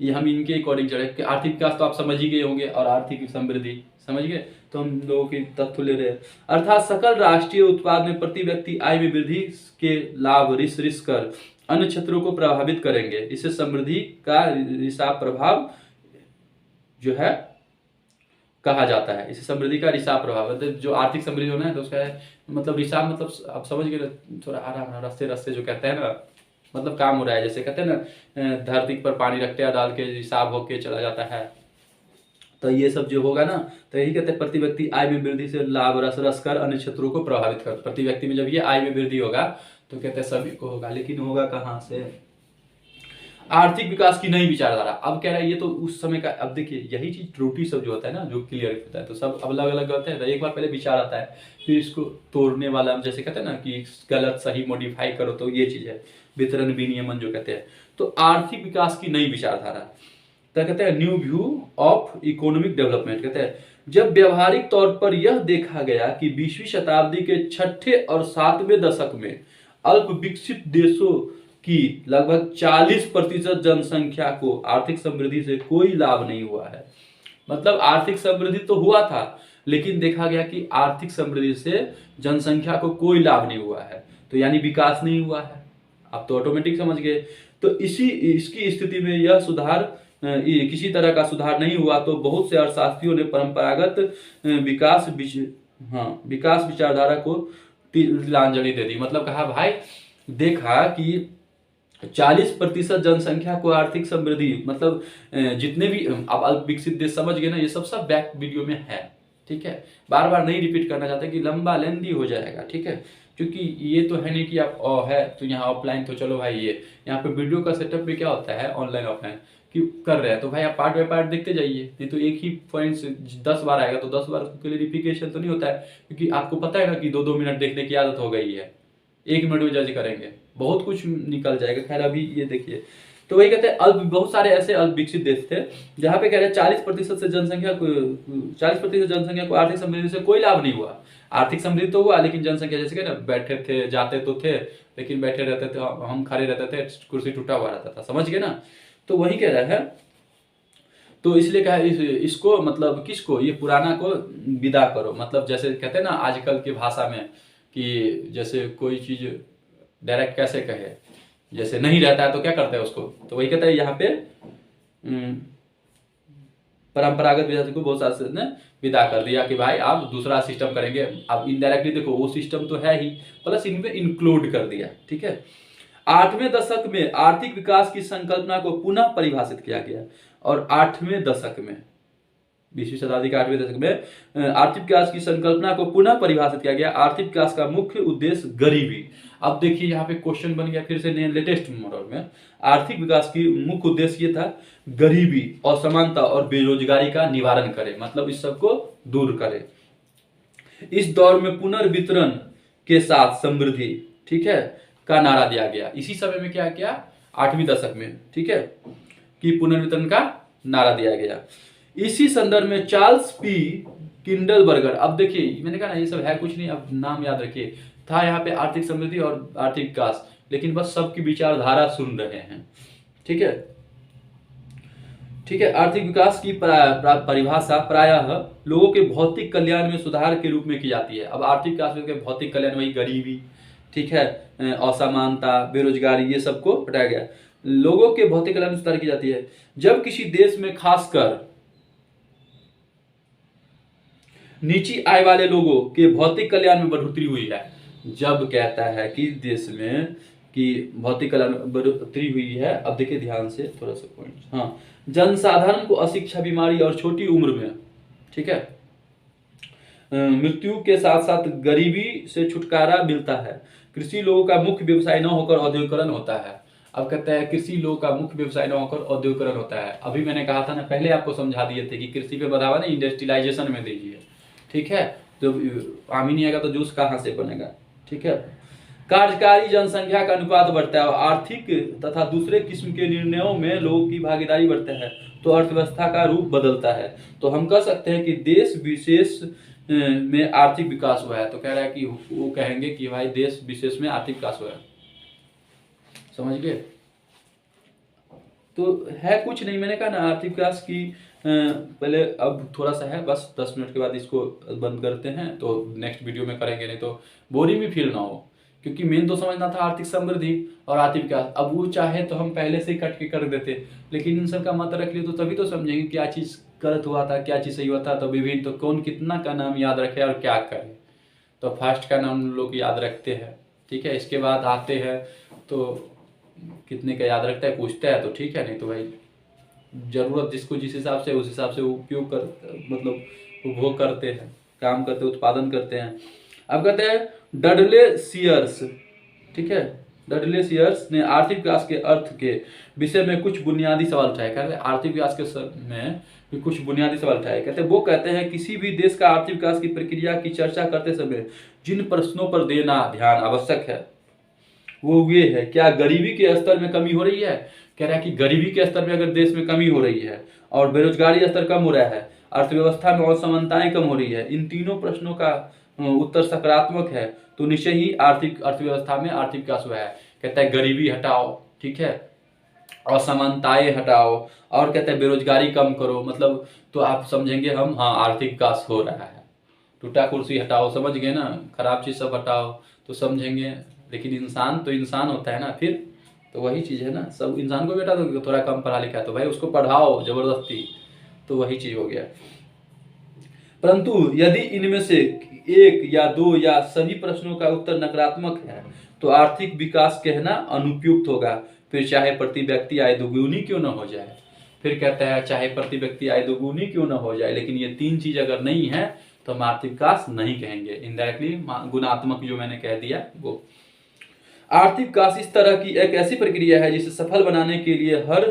S1: ये हम इनके अकॉर्डिंग चले कि आर्थिक विकास तो आप समझ ही गए होंगे और आर्थिक समृद्धि समझ गए, तो हम लोगों के तथ्य ले रहे हैं। अर्थात सकल राष्ट्रीय उत्पाद में प्रति व्यक्ति आय में वृद्धि के लाभ रिस कर अन्य क्षेत्रों को प्रभावित करेंगे। इससे समृद्धि का रिसाव प्रभाव जो है कहा जाता है। इसे समृद्धि का रिसाव प्रभाव, मतलब जो आर्थिक समृद्धि होना है तो उसका मतलब रिसाव, मतलब आप समझ गए, थोड़ा आराम रस्ते रस्ते जो कहते हैं ना, मतलब काम हो रहा है, जैसे कहते हैं ना धरती पर पानी रखते हैं डाल के रिसाव होके चला जाता है, तो ये सब जो होगा ना, तो यही कहते हैं प्रति व्यक्ति आय में वृद्धि से लाभ रस कर अन्य क्षेत्रों को प्रभावित कर। प्रति व्यक्ति में जब ये आय में वृद्धि होगा तो कहते हैं सभी को होगा, लेकिन होगा कहाँ से? आर्थिक विकास की नई विचारधारा। अब कह रहा है ये तो उस समय का, अब देखिए यही चीज त्रुटि सब जो होता है ना, जो क्लियर होता है, तो सब अलग अलग होते हैं। तो एक बार पहले विचार आता है, फिर इसको तोड़ने वाला, जैसे कहते हैं ना कि गलत सही मॉडिफाई करो, तो ये चीज है वितरण विनियमन जो कहते हैं। तो आर्थिक विकास की नई विचारधारा, तो कहते हैं new view of economic development. कहते हैं जब व्यवहारिक तौर पर यह देखा गया कि 20वीं शताब्दी के छठे और सातवें दशक में अल्प विकसित देशों की लगभग 40% जनसंख्या को आर्थिक समृद्धि से कोई लाभ नहीं हुआ है। मतलब आर्थिक समृद्धि तो हुआ था, लेकिन देखा गया कि आर्थिक समृद्धि से जनसंख्या को कोई लाभ नहीं हुआ है, तो यानी विकास नहीं हुआ है। आप तो ऑटोमेटिक समझ गए। तो इसकी स्थिति में यह सुधार, किसी तरह का सुधार नहीं हुआ, तो बहुत से अर्थशास्त्रियों ने परंपरागत विकास विचारधारा को तिलांजलि दे दी। मतलब कहा भाई, देखा कि 40% जनसंख्या को आर्थिक समृद्धि, मतलब जितने भी अब अल्प विकसित देश समझ गए ना, ये सब बैक वीडियो में है, ठीक है। बार बार नहीं रिपीट करना चाहते कि लंबा लेंदी हो जाएगा, ठीक है। क्योंकि ये तो है नहीं कि आप है तो यहाँ ऑफलाइन, तो चलो भाई ये यहाँ पे वीडियो का सेटअप भी क्या होता है ऑनलाइन ऑफलाइन कि कर रहे हैं, तो भाई आप पार्ट बाय पार्ट देखते जाइए, नहीं तो एक ही पॉइंट 10 बार आएगा तो 10 बार क्लियरिफिकेशन तो नहीं होता है, क्योंकि आपको पता है ना कि 2-2 मिनट देखने की आदत हो गई है, 1 मिनट में जज करेंगे, बहुत कुछ निकल जाएगा। खैर अभी ये देखिए, तो वही कहते हैं बहुत सारे ऐसे अल्प विकसित देश थे जहां पे कह रहे हैं 40% जनसंख्या को आर्थिक समृद्धि से कोई लाभ नहीं हुआ। आर्थिक समृद्धि तो हुआ, लेकिन जनसंख्या, जैसे कि ना बैठे थे, जाते तो थे, लेकिन बैठे रहते थे, हम खड़े रहते थे, कुर्सी टूटा हुआ रहता था, समझ गए ना। तो वही कह रहा है, तो इसलिए कहा इसको, मतलब किसको, ये पुराना को विदा करो। मतलब जैसे कहते हैं ना आजकल की भाषा में कि जैसे कोई चीज डायरेक्ट कैसे कहे, जैसे नहीं रहता है तो क्या करते हैं उसको, तो वही कहता है यहाँ पे परंपरागत विधान को बहुत सारे ने विदा कर दिया कि भाई आप दूसरा सिस्टम करेंगे। अब इनडायरेक्टली देखो वो सिस्टम तो है ही, प्लस इनमें इंक्लूड कर दिया, ठीक है। 8वें दशक में आर्थिक विकास की संकल्पना को पुनः परिभाषित किया गया, और 8वें दशक में, 20वीं शताब्दी के 8वें दशक में आर्थिक विकास की संकल्पना को पुनः परिभाषित किया गया। आर्थिक विकास का मुख्य उद्देश्य गरीबी, अब देखिए यहाँ पे क्वेश्चन बन गया फिर से लेटेस्ट मॉडल में, आर्थिक विकास की मुख्य उद्देश्य ये था गरीबी, असमानता और बेरोजगारी का निवारण करे, मतलब इस सबको दूर करे। इस दौर में पुनर्वितरण के साथ समृद्धि, ठीक है, का नारा दिया गया। इसी समय में क्या किया, 8वीं दशक में, ठीक है, कि पुनर्वितरण का नारा दिया गया। इसी संदर्भ में चार्ल्स पी किंडलबर्गर, अब देखिए मैंने कहा ना ये सब है कुछ नहीं, अब नाम याद रखिए, था यहाँ पे आर्थिक समृद्धि और आर्थिक विकास, लेकिन बस सबकी विचारधारा सुन रहे हैं, ठीक है, ठीक है। आर्थिक विकास की परिभाषा प्रायः लोगों के भौतिक कल्याण में सुधार के रूप में की जाती है। अब आर्थिक विकास में भौतिक कल्याण वही गरीबी, ठीक है, असमानता, बेरोजगारी, ये सबको हटाया गया, लोगों के भौतिक कल्याण में सुधार की जाती है। जब किसी देश में खासकर नीची आय वाले लोगों के भौतिक कल्याण में बढ़ोतरी हुई है, जब कहता है कि देश में कि भौतिक कल्याण में बढ़ोतरी हुई है, अब देखिए ध्यान से थोड़ा सा पॉइंट, हाँ, जनसाधारण को अशिक्षा, बीमारी और छोटी उम्र में, ठीक है, मृत्यु के साथ साथ गरीबी से छुटकारा मिलता है। कृषि लोगों का मुख्य व्यवसाय न होकर औद्योगिकरण होता है। अब कहता है कृषि लोगों का मुख्य व्यवसाय न होकर औद्योगिकरण होता है। अभी मैंने कहा था ना, पहले आपको समझा दिए थे कि कृषि पे बढ़ावा ना इंडस्ट्रियलाइजेशन में दीजिए, ठीक है, तो आम ही नहीं आएगा तो जूस कहाँ से बनेगा, ठीक है। कार्यकारी जनसंख्या का अनुपात बढ़ता है और आर्थिक तथा दूसरे किस्म के निर्णयों में लोगों की भागीदारी बढ़ता है तो अर्थव्यवस्था का रूप बदलता है। तो हम कह सकते हैं कि देश विशेष में आर्थिक विकास हुआ है। तो कह रहा है कि वो कहेंगे कि भाई देश विशेष में आर्थिक विकास हुआ है। समझ गए? तो है कुछ नहीं, मैंने कहा ना आर्थिक विकास की पहले अब थोड़ा सा है, बस 10 मिनट के बाद इसको बंद करते हैं, तो नेक्स्ट वीडियो में करेंगे, नहीं तो बोरिंग भी फील ना हो। क्योंकि मेन तो समझना था आर्थिक समृद्धि और आर्थिक विकास। अब वो चाहे तो हम पहले से ही कट के कर देते, लेकिन इन सब का मत रख लिए तो तभी तो समझेंगे क्या चीज़ गलत हुआ था, क्या चीज़ सही हुआ था। तो विभिन्न, तो कौन कितना का नाम याद रखे और क्या करे। तो फर्स्ट का नाम लोग याद रखते हैं, ठीक है। इसके बाद आते हैं तो कितने का याद रखता है पूछता है, तो ठीक है, नहीं तो भाई जरूरत जिसको जिस हिसाब से उस हिसाब से उपयोग कर, मतलब उपभोग करते हैं, काम करते, उत्पादन करते हैं। अब कहते हैं डडले सीयर्स, ठीक है, डडले सीयर्स ने आर्थिक विकास के अर्थ के विषय में कुछ बुनियादी सवाल उठाए। कहते हैं आर्थिक विकास के में भी कुछ बुनियादी सवाल उठाए। कहते हैं वो कहते हैं किसी भी देश का आर्थिक विकास की प्रक्रिया की चर्चा करते समय जिन प्रश्नों पर देना ध्यान आवश्यक है वो ये है, क्या गरीबी के स्तर में कमी हो रही है। कह रहा है कि गरीबी के स्तर में अगर देश में कमी हो रही है और बेरोजगारी स्तर कम हो रहा है, अर्थव्यवस्था में असमानताएं कम हो रही है, इन तीनों प्रश्नों का उत्तर सकारात्मक है तो निश्चय ही आर्थिक अर्थव्यवस्था में आर्थिक विकास हुआ है। कहता है गरीबी हटाओ, ठीक है, असमानताएं हटाओ, और कहते हैं बेरोजगारी कम करो, मतलब तो आप समझेंगे हम हाँ आर्थिक विकास हो रहा है। टूटा कुर्सी हटाओ, समझ गए ना, खराब चीज सब हटाओ तो समझेंगे। लेकिन इंसान तो इंसान होता है ना, फिर तो वही चीज है ना, सब इंसान को बेटा दो थोड़ा कम पढ़ा लिखा है तो भाई उसको पढ़ाओ जबरदस्ती, तो वही चीज हो गया। परंतु यदि इनमें से एक या दो या सभी प्रश्नों का उत्तर नकारात्मक है तो आर्थिक विकास कहना अनुपयुक्त होगा, फिर चाहे प्रति व्यक्ति आय दोगुनी क्यों न हो जाए। फिर कहता है चाहे प्रति व्यक्ति आय दोगुनी क्यों न हो जाए, लेकिन ये तीन चीज अगर नहीं है तो हम आर्थिक विकास नहीं कहेंगे। इनडायरेक्टली गुणात्मक जो मैंने कह दिया वो। आर्थिक विकास इस तरह की एक ऐसी प्रक्रिया है जिसे सफल बनाने के लिए हर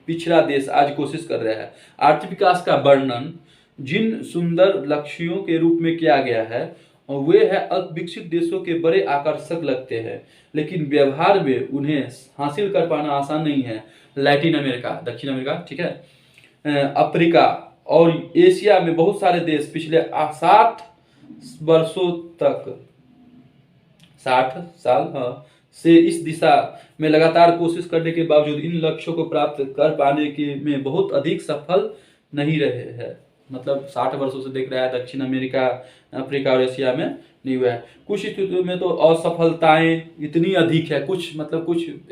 S1: पिछड़ा देश आज कोशिश कर रहा है। आर्थिक विकास का वर्णन जिन सुंदर लक्ष्यों के रूप में किया गया है वे है अल्पविकसित देशों के बड़े आकर्षक लगते हैं, लेकिन व्यवहार में उन्हें हासिल कर पाना आसान नहीं है। लैटिन अमेरिका, दक्षिण अमेरिका, ठीक है, अफ्रीका और एशिया में बहुत सारे देश पिछले 60 वर्षों तक 60 साल से इस दिशा में लगातार कोशिश करने के बावजूद इन लक्ष्यों को प्राप्त कर पाने के में बहुत अधिक सफल नहीं रहे हैं। मतलब 60 वर्षों से देख रहा है दक्षिण अमेरिका, अफ्रीका और एशिया में नहीं हुआ है। कुछ स्थितियों में तो असफलताएं इतनी अधिक है, कुछ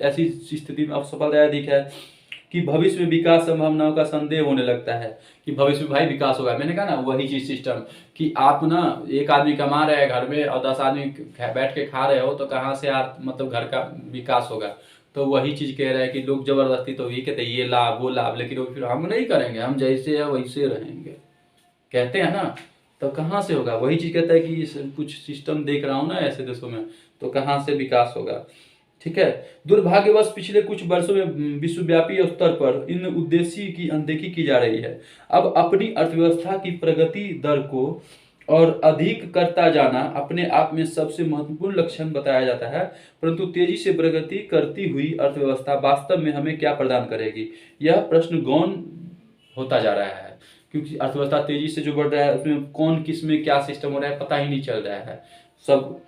S1: ऐसी स्थिति में असफलताएं अधिक है कि भविष्य में विकास संभावनाओं का संदेह होने लगता है कि भविष्य में भाई विकास होगा। मैंने कहा ना वही चीज सिस्टम कि आप ना एक आदमी कमा रहे हैं घर में और 10 आदमी बैठ के खा रहे हो तो कहाँ से आप मतलब घर का विकास होगा। तो वही चीज कह रहा है कि लोग जबरदस्ती तो ये कहते हैं ये लाभ वो लाभ, लेकिन वो फिर हम नहीं करेंगे, हम जैसे है वैसे रहेंगे कहते हैं ना, तो कहाँ से होगा। वही चीज कहता है कि कुछ सिस्टम देख रहा हूँ ना ऐसे देशों में, तो कहाँ से विकास होगा। ठीक है, दुर्भाग्यवश पिछले कुछ वर्षों में विश्वव्यापी स्तर पर इन उद्देश्य की अनदेखी की जा रही है। अब अपनी अर्थव्यवस्था की प्रगति दर को और अधिक करता जाना अपने आप में सबसे महत्वपूर्ण लक्षण बताया जाता है, परंतु तेजी से प्रगति करती हुई अर्थव्यवस्था वास्तव में हमें क्या प्रदान करेगी, यह प्रश्न गौण होता जा रहा है। क्योंकि अर्थव्यवस्था तेजी से जो बढ़ रहा है उसमें कौन किस में क्या सिस्टम हो रहा है पता ही नहीं चल रहा है सब।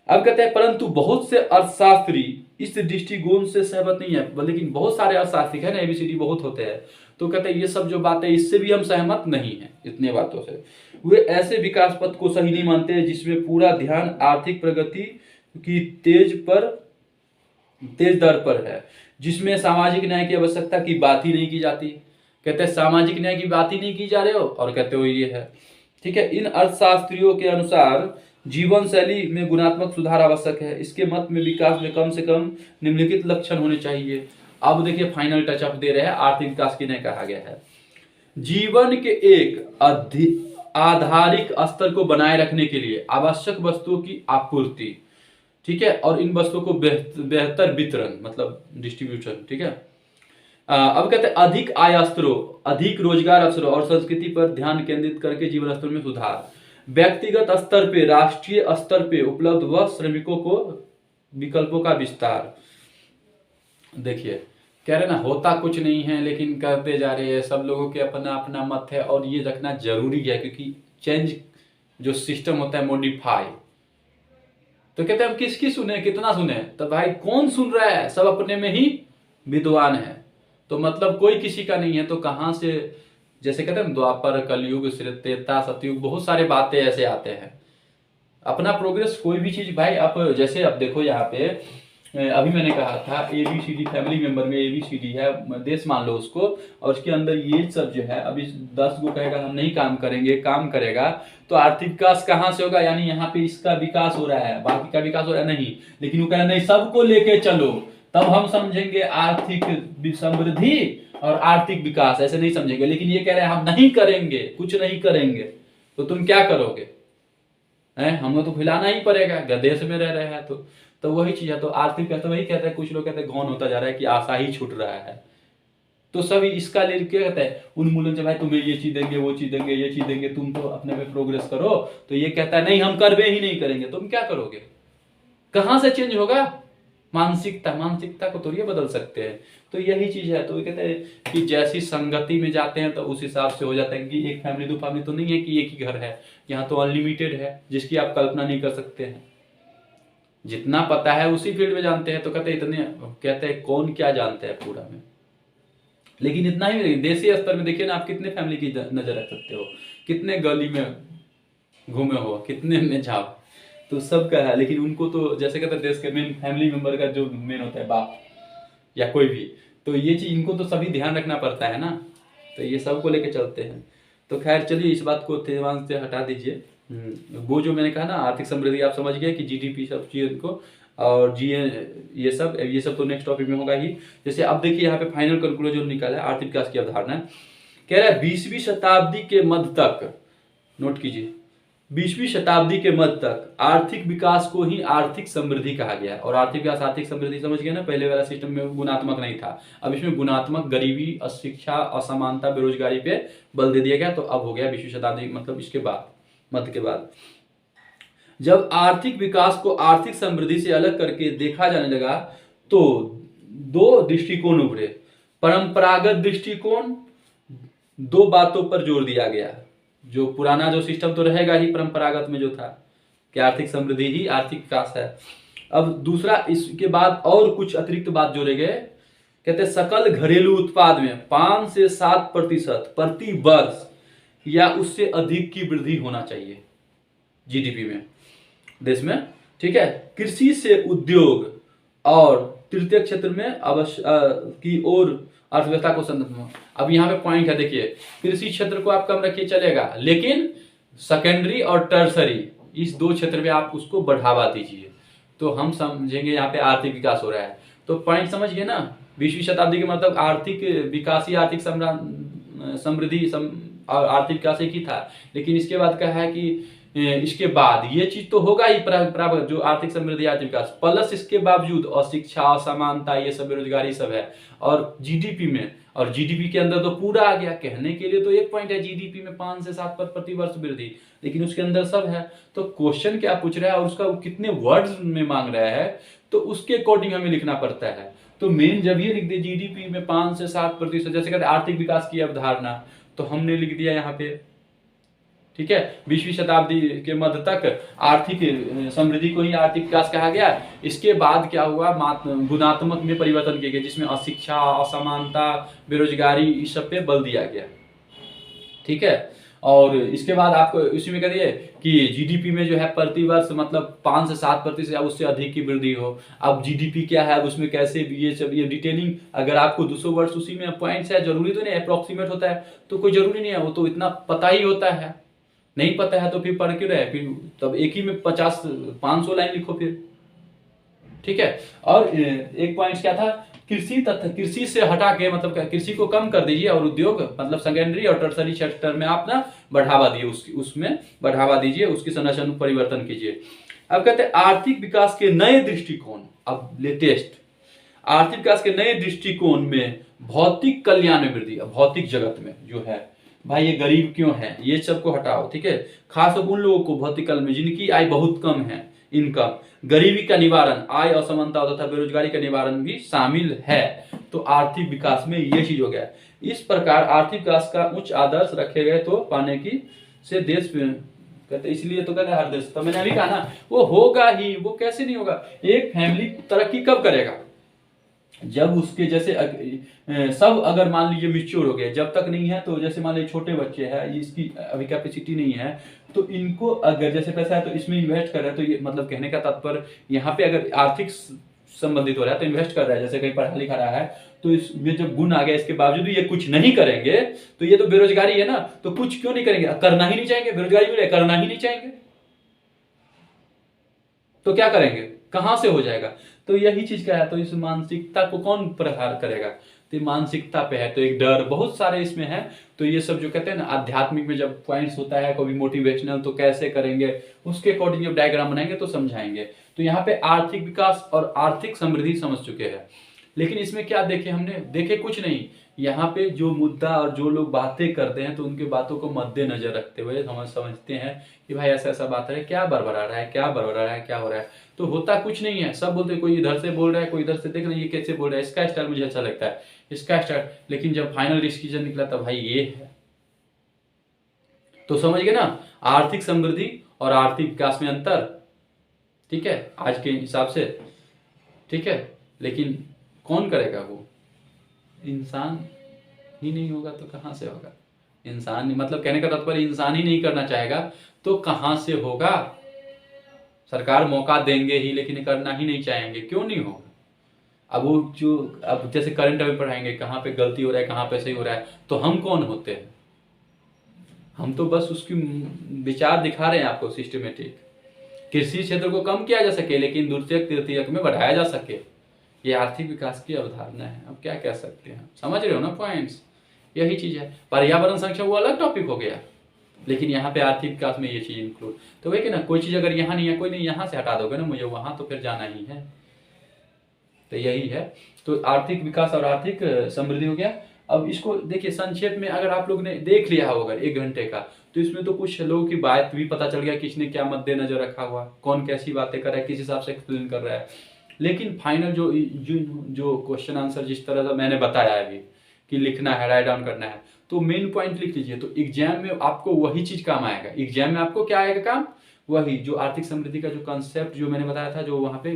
S1: अब कहते हैं परंतु बहुत से अर्थशास्त्री इस दृष्टिकोण से सहमत नहीं है, लेकिन बहुत सारे अर्थशास्त्री है ना, एबीसीडी बहुत होते हैं, तो कहते हैं ये सब जो बातें इससे भी हम सहमत नहीं है। इतने बातों से वे ऐसे विकास पथ को सही नहीं मानते जिसमें पूरा ध्यान आर्थिक प्रगति की तेज दर पर है, जिसमें सामाजिक न्याय की आवश्यकता की बात ही नहीं की जाती। कहते हैं सामाजिक न्याय की बात ही नहीं की जा रहे हो और कहते हो ये है। ठीक है, इन अर्थशास्त्रियों के अनुसार जीवन शैली में गुणात्मक सुधार आवश्यक है। इसके मत में विकास में कम से कम निम्नलिखित लक्षण होने चाहिए। अब देखिए फाइनल टचअप दे रहे हैं आर्थिक विकास किन्हें कहा गया है। जीवन के एक आधारिक स्तर को बनाए रखने के लिए आवश्यक वस्तुओं की आपूर्ति, ठीक है, और इन वस्तुओं को बेहतर वितरण मतलब डिस्ट्रीब्यूशन। ठीक है, अब कहते हैं अधिक आय स्तरों, अधिक रोजगार अवसरों और संस्कृति पर ध्यान केंद्रित करके जीवन स्तर में सुधार। व्यक्तिगत स्तर पे, राष्ट्रीय स्तर पे उपलब्ध वह श्रमिकों को विकल्पों का विस्तार। देखिए कह रहे ना होता कुछ नहीं है लेकिन करते जा रहे हैं, सब लोगों के अपना अपना मत है और ये रखना जरूरी है क्योंकि चेंज जो सिस्टम होता है मॉडिफाई। तो कहते हैं हम किसकी सुने, कितना सुने, तो भाई कौन सुन रहा है, सब अपने में ही विद्वान है। तो मतलब कोई किसी का नहीं है, तो कहां से, जैसे कहते हैं द्वापर कलयुग त्रेता सतयुग, बहुत सारे बातें ऐसे आते हैं। अपना प्रोग्रेस कोई भी चीज भाई, आप जैसे अब देखो यहाँ पे अभी मैंने कहा था ABCD फैमिली मेंबर में ABCD है, देश मान लो उसको, और उसके अंदर ये सब जो है, अभी 10 को कहेगा हम नहीं काम करेंगे, काम करेगा तो आर्थिक विकास कहाँ से होगा, यानी यहाँ पे इसका विकास हो रहा है, बाकी का विकास हो रहा है नहीं, लेकिन वो कह रहा नहीं सबको लेके चलो तब हम समझेंगे आर्थिक समृद्धि और आर्थिक विकास, ऐसे नहीं समझेंगे। लेकिन ये कह रहे हैं हम नहीं करेंगे, कुछ नहीं करेंगे, तो तुम क्या करोगे, है हमें तो खिलाना ही पड़ेगा, देश में रह रहे हैं तो वही चीज है। तो आर्थिक तो वही कहते हैं, कुछ लोग कहते हैं गौन होता जा रहा है कि आशा ही छूट रहा है। तो सभी इसका ले क्या कहते हैं उन्मूलन से, भाई तुम्हें ये चीज देंगे, वो चीज देंगे, ये चीज देंगे, तुम तो अपने में प्रोग्रेस करो। तो ये कहता है नहीं हम करवे ही नहीं करेंगे, तुम क्या करोगे, कहां से चेंज होगा, मानसिकता को तो ये बदल सकते हैं। तो यही चीज है। तो ये कहते हैं कि जैसी संगति में जाते हैं तो उस हिसाब से हो जाता है कि एक फैमिली 2 फैमिली तो नहीं है कि एक ही घर है, यहाँ तो अनलिमिटेड है जिसकी आप कल्पना नहीं कर सकते हैं। जितना पता है उसी फील्ड में जानते हैं, तो कहते हैं इतने, कहते हैं कौन क्या जानते हैं पूरा में। लेकिन इतना ही नहीं, देशी स्तर में देखिए ना, आप कितने फैमिली की नजर रख सकते हो, कितने गली में घूमे हो, कितने में जाओ, तो सबका है। लेकिन उनको तो जैसे कहते हैं देश के मेन फैमिली मेंबर का जो मेन होता है बाप या कोई भी, तो ये चीज इनको तो सभी ध्यान रखना पड़ता है ना, तो ये सबको लेके चलते हैं। तो खैर चलिए इस बात को तेवान से हटा दीजिए। वो जो मैंने कहा ना आर्थिक समृद्धि, आप समझ गए कि GDP सब चीज को, और ये सब तो नेक्स्ट टॉपिक में होगा ही। जैसे अब देखिए यहाँ पे फाइनल कंक्लूजन निकाला है आर्थिक विकास की अवधारणा, कह रहा है 20वीं शताब्दी के मध्य तक, नोट कीजिए 20वीं शताब्दी के मध्य तक आर्थिक विकास को ही आर्थिक समृद्धि कहा गया। और आर्थिक विकास आर्थिक समृद्धि समझ गए ना, पहले वाला सिस्टम में गुणात्मक नहीं था, अब इसमें गुणात्मक, गरीबी, अशिक्षा, असमानता, बेरोजगारी पे बल दे दिया गया। तो अब हो गया 20वीं शताब्दी, मतलब इसके बाद, मध्य के बाद, जब आर्थिक विकास को आर्थिक समृद्धि से अलग करके देखा जाने लगा तो 2 दृष्टिकोण उभरे। परंपरागत दृष्टिकोण, 2 बातों पर जोर दिया गया। जो पुराना जो सिस्टम तो रहेगा ही, परंपरागत में जो था कि आर्थिक समृद्धि ही आर्थिक विकास है। अब दूसरा, इसके बाद और कुछ अतिरिक्त बात जोड़े गए, कहते हैं सकल घरेलू उत्पाद में 5 से 7% प्रति वर्ष या उससे अधिक की वृद्धि होना चाहिए GDP में, देश में, ठीक है। कृषि से उद्योग और तृतीय क्षेत्र में अवश्य की ओर अर्थव्यवस्था को संदर्भ। अब यहाँ पे पॉइंट है, देखिए कृषि क्षेत्र को आप कम रखिए चलेगा, लेकिन सेकेंडरी और टर्सरी इस 2 क्षेत्र में आप उसको बढ़ावा दीजिए, तो हम समझेंगे यहाँ पे आर्थिक विकास हो रहा है। तो पॉइंट समझ गए ना, 20वीं शताब्दी के मतलब आर्थिक विकास ही आर्थिक समृद्धि और आर्थिक विकास एक ही था। लेकिन इसके बाद क्या है कि इसके बाद ये चीज तो होगा ही, बराबर जो आर्थिक समृद्धि आर्थिक विकास, प्लस इसके बावजूद अशिक्षा, असमानता, ये सब बेरोजगारी सब है। और GDP में, और GDP के अंदर तो पूरा आ गया, कहने के लिए तो एक पॉइंट है GDP में 5 से 7 प्रति वर्ष वृद्धि, लेकिन उसके अंदर सब है। तो क्वेश्चन क्या पूछ रहा है और उसका कितने वर्ड्स में मांग रहा है, तो उसके अकॉर्डिंग हमें लिखना पड़ता है। तो मेन जब ये लिख दे GDP में 5 से 7%, जैसे कहते हैं आर्थिक विकास की अवधारणा, तो हमने लिख दिया यहाँ पे, ठीक है। 20वीं शताब्दी के मध्य तक आर्थिक समृद्धि को ही आर्थिक विकास कहा गया। इसके बाद क्या हुआ, गुणात्मक में परिवर्तन किए गए, जिसमें अशिक्षा, असमानता, बेरोजगारी, इस सब पे बल दिया गया, ठीक है। और इसके बाद आपको इसी में करिए कि GDP में जो है प्रति वर्ष मतलब 5 से 7% या उससे अधिक की वृद्धि हो। अब GDP क्या है, उसमें कैसे ये सब, ये डिटेलिंग, अगर आपको 200 वर्ड्स उसी में पॉइंट्स है, जरूरी तो नहीं अप्रोक्सीमेट होता है, तो कोई जरूरी नहीं है, वो तो इतना पता ही होता है। नहीं पता है तो फिर पढ़ क्यों रहे, फिर तब एक ही में 500 लाइन लिखो फिर, ठीक है। और एक पॉइंट क्या था, कृषि तथा कृषि से हटा के, मतलब कृषि को कम कर दीजिए और उद्योग मतलब सेकेंडरी और टर्सरी सेक्टर में आप ना बढ़ावा दिए, उसमें बढ़ावा दीजिए, उसकी संरचना में परिवर्तन कीजिए। अब कहते हैं आर्थिक विकास के नए दृष्टिकोण, अब लेटेस्ट आर्थिक विकास के नए दृष्टिकोण में भौतिक कल्याण में वृद्धि। भौतिक जगत में जो है भाई ये गरीब क्यों है, ये सबको हटाओ, ठीक है। खास उन लोगों को भौतिक कल्याण में जिनकी आय बहुत कम है, इनकम, गरीबी का निवारण, आय असमानता तथा बेरोजगारी का निवारण भी शामिल है। तो आर्थिक विकास में ये चीज हो गया। इस प्रकार आर्थिक विकास का उच्च आदर्श रखे गए तो पाने की से देश कहते, इसलिए तो कहते हैं हर देश, तो मैंने अभी कहा ना वो होगा ही, वो कैसे नहीं होगा। एक फैमिली तरक्की कब करेगा, जब उसके जैसे सब अगर मान लीजिए मिच्योर हो गए, जब तक नहीं है तो जैसे मान लीजिए छोटे बच्चे हैं, इसकी अभी कैपेसिटी नहीं है, तो इनको अगर जैसे पैसा है तो इसमें इन्वेस्ट कर रहे हैं, तो ये मतलब कहने का तात्पर्य यहाँ पे अगर आर्थिक संबंधित हो रहा है तो इन्वेस्ट कर रहा है, जैसे कहीं पढ़ा लिखा रहा है तो इसमें जब गुण आ गया, इसके बावजूद ये कुछ नहीं करेंगे तो ये तो बेरोजगारी है ना। तो कुछ क्यों नहीं करेंगे, करना ही नहीं चाहेंगे, बेरोजगारी मिले करना ही नहीं चाहेंगे, तो क्या करेंगे, कहां से हो जाएगा। तो यही चीज क्या है, तो इस मानसिकता को कौन प्रहार करेगा, तो मानसिकता पे है, तो एक डर बहुत सारे इसमें है। तो ये सब जो कहते हैं ना आध्यात्मिक में जब पॉइंट्स होता है कोई मोटिवेशनल, तो कैसे करेंगे उसके अकॉर्डिंग जब डायग्राम बनाएंगे तो समझाएंगे। तो यहाँ पे आर्थिक विकास और आर्थिक समृद्धि समझ चुके हैं, लेकिन इसमें क्या देखे हमने, देखे कुछ नहीं। यहाँ पे जो मुद्दा और जो लोग बातें करते हैं तो उनके बातों को मद्देनजर रखते हुए हम समझते हैं कि भाई ऐसा ऐसा बात है, क्या बरबरा रहा है, क्या बरबरा रहा है, क्या हो रहा है। तो होता कुछ नहीं है, सब बोलते हैं, कोई इधर से बोल रहा है, कोई इधर से, देख रहे ये कैसे बोल रहा है, इसका स्टाइल मुझे अच्छा लगता है, इसका स्टाइल, लेकिन जब फाइनल डिसीजन निकला तब भाई ये है। तो समझ गए ना, आर्थिक समृद्धि और आर्थिक विकास में अंतर, ठीक है, आज के हिसाब से, ठीक है। लेकिन कौन करेगा, वो इंसान ही नहीं होगा तो कहां से होगा। इंसान मतलब कहने का तात्पर्य इंसान ही नहीं करना चाहेगा तो कहां से होगा। सरकार मौका देंगे ही लेकिन करना ही नहीं चाहेंगे, क्यों नहीं होगा। अब वो जो अब जैसे करंट अफेयर पढ़ाएंगे, कहाँ पे गलती हो रहा है, कहाँ पे सही हो रहा है, तो हम कौन होते हैं, हम तो बस उसकी विचार दिखा रहे हैं आपको सिस्टमेटिक। कृषि क्षेत्र को कम किया जा सके लेकिन द्वितीयक तृतीयक में बढ़ाया जा सके, ये आर्थिक विकास की अवधारणा है। अब क्या कह सकते हैं, समझ रहे हो ना पॉइंट्स, यही चीज है। पर्यावरण संरक्षण वो अलग टॉपिक हो गया, लेकिन यहाँ पे आर्थिक विकास में ये चीज इंक्लूड। तो वही कि ना, कोई चीज अगर यहाँ नहीं है, कोई नहीं, यहाँ से हटा दोगे ना मुझे वहां, तो फिर जाना ही है। तो यही है, तो आर्थिक विकास और आर्थिक समृद्धि हो गया। अब इसको देखिए संक्षेप में, अगर आप लोग ने देख लिया होगा 1 घंटे का, तो इसमें तो कुछ लोगों की बात भी पता चल गया, किसने क्या मद्देनजर रखा हुआ, कौन कैसी बातें कर रहा है, किस हिसाब से एक्सप्लेन कर रहा है। लेकिन फाइनल जो क्वेश्चन आंसर जिस तरह से मैंने बताया अभी कि लिखना है, राइट डाउन करना है, तो मेन पॉइंट लिख लीजिए। तो एग्जाम में आपको वही चीज काम आएगा। एग्जाम में आपको क्या आएगा काम, वही जो आर्थिक समृद्धि का जो कंसेप्ट जो मैंने बताया था, जो वहाँ पे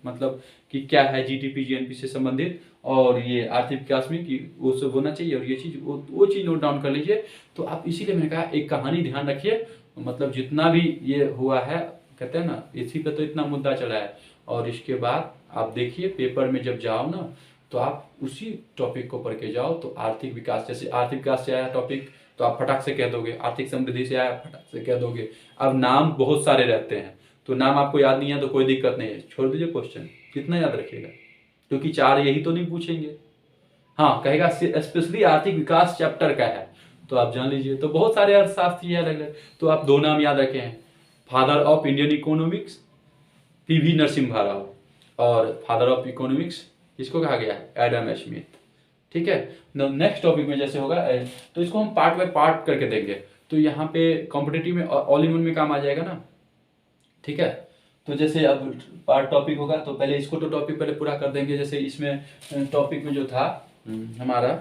S1: मतलब कि क्या है जीडीपी जीएनपी से संबंधित, और ये आर्थिक विकास में कि वो सब होना चाहिए, और ये चीज वो चीज नोट डाउन कर लीजिए। तो आप इसीलिए मैंने कहा एक कहानी ध्यान रखिए, मतलब जितना भी ये हुआ है, कहते हैं ना इसी पे तो इतना मुद्दा चला है। और इसके बाद आप देखिए पेपर में जब जाओ ना, तो आप उसी टॉपिक को पढ़ के जाओ। तो आर्थिक विकास, जैसे आर्थिक विकास से आया टॉपिक तो आप फटाक से कह दोगे, आर्थिक समृद्धि से आया फटाक से कह दोगे। अब नाम बहुत सारे रहते हैं, तो नाम आपको याद नहीं है तो कोई दिक्कत नहीं है, छोड़ दीजिए क्वेश्चन, कितना याद रखिएगा, क्योंकि 4 यही तो नहीं पूछेंगे। हाँ कहेगा स्पेशली आर्थिक विकास चैप्टर का है, तो आप जान लीजिए। तो बहुत सारे अर्थशास्त्री है अलग अलग, तो आप 2 नाम याद रखे हैं, father of Indian economics PV Narasimha Rao, और फादर ऑफ इकोनॉमिक्स इसको कहा गया है एडम स्मिथ, ठीक है। नेक्स्ट टॉपिक में जैसे होगा तो इसको हम पार्ट बाय पार्ट करके देंगे। तो यहाँ पे कॉम्पिटिटिव में ऑल इन वन में काम आ जाएगा ना, ठीक है। तो जैसे अब पार्ट टॉपिक होगा तो पहले इसको तो टॉपिक पहले पूरा कर देंगे। जैसे इसमें टॉपिक में जो था हमारा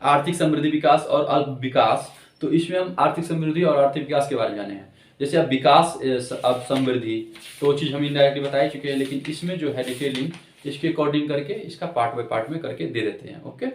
S1: आर्थिक समृद्धि विकास और अल्प विकास, तो इसमें हम आर्थिक समृद्धि और आर्थिक विकास के बारे में जाने हैं। जैसे अब विकास अब समृद्धि तो चीज हम इनडायरेक्टली बता ही चुके हैं, लेकिन इसमें जो है डिटेलिंग इसके अकॉर्डिंग करके इसका पार्ट बाय पार्ट में करके दे देते हैं, ओके।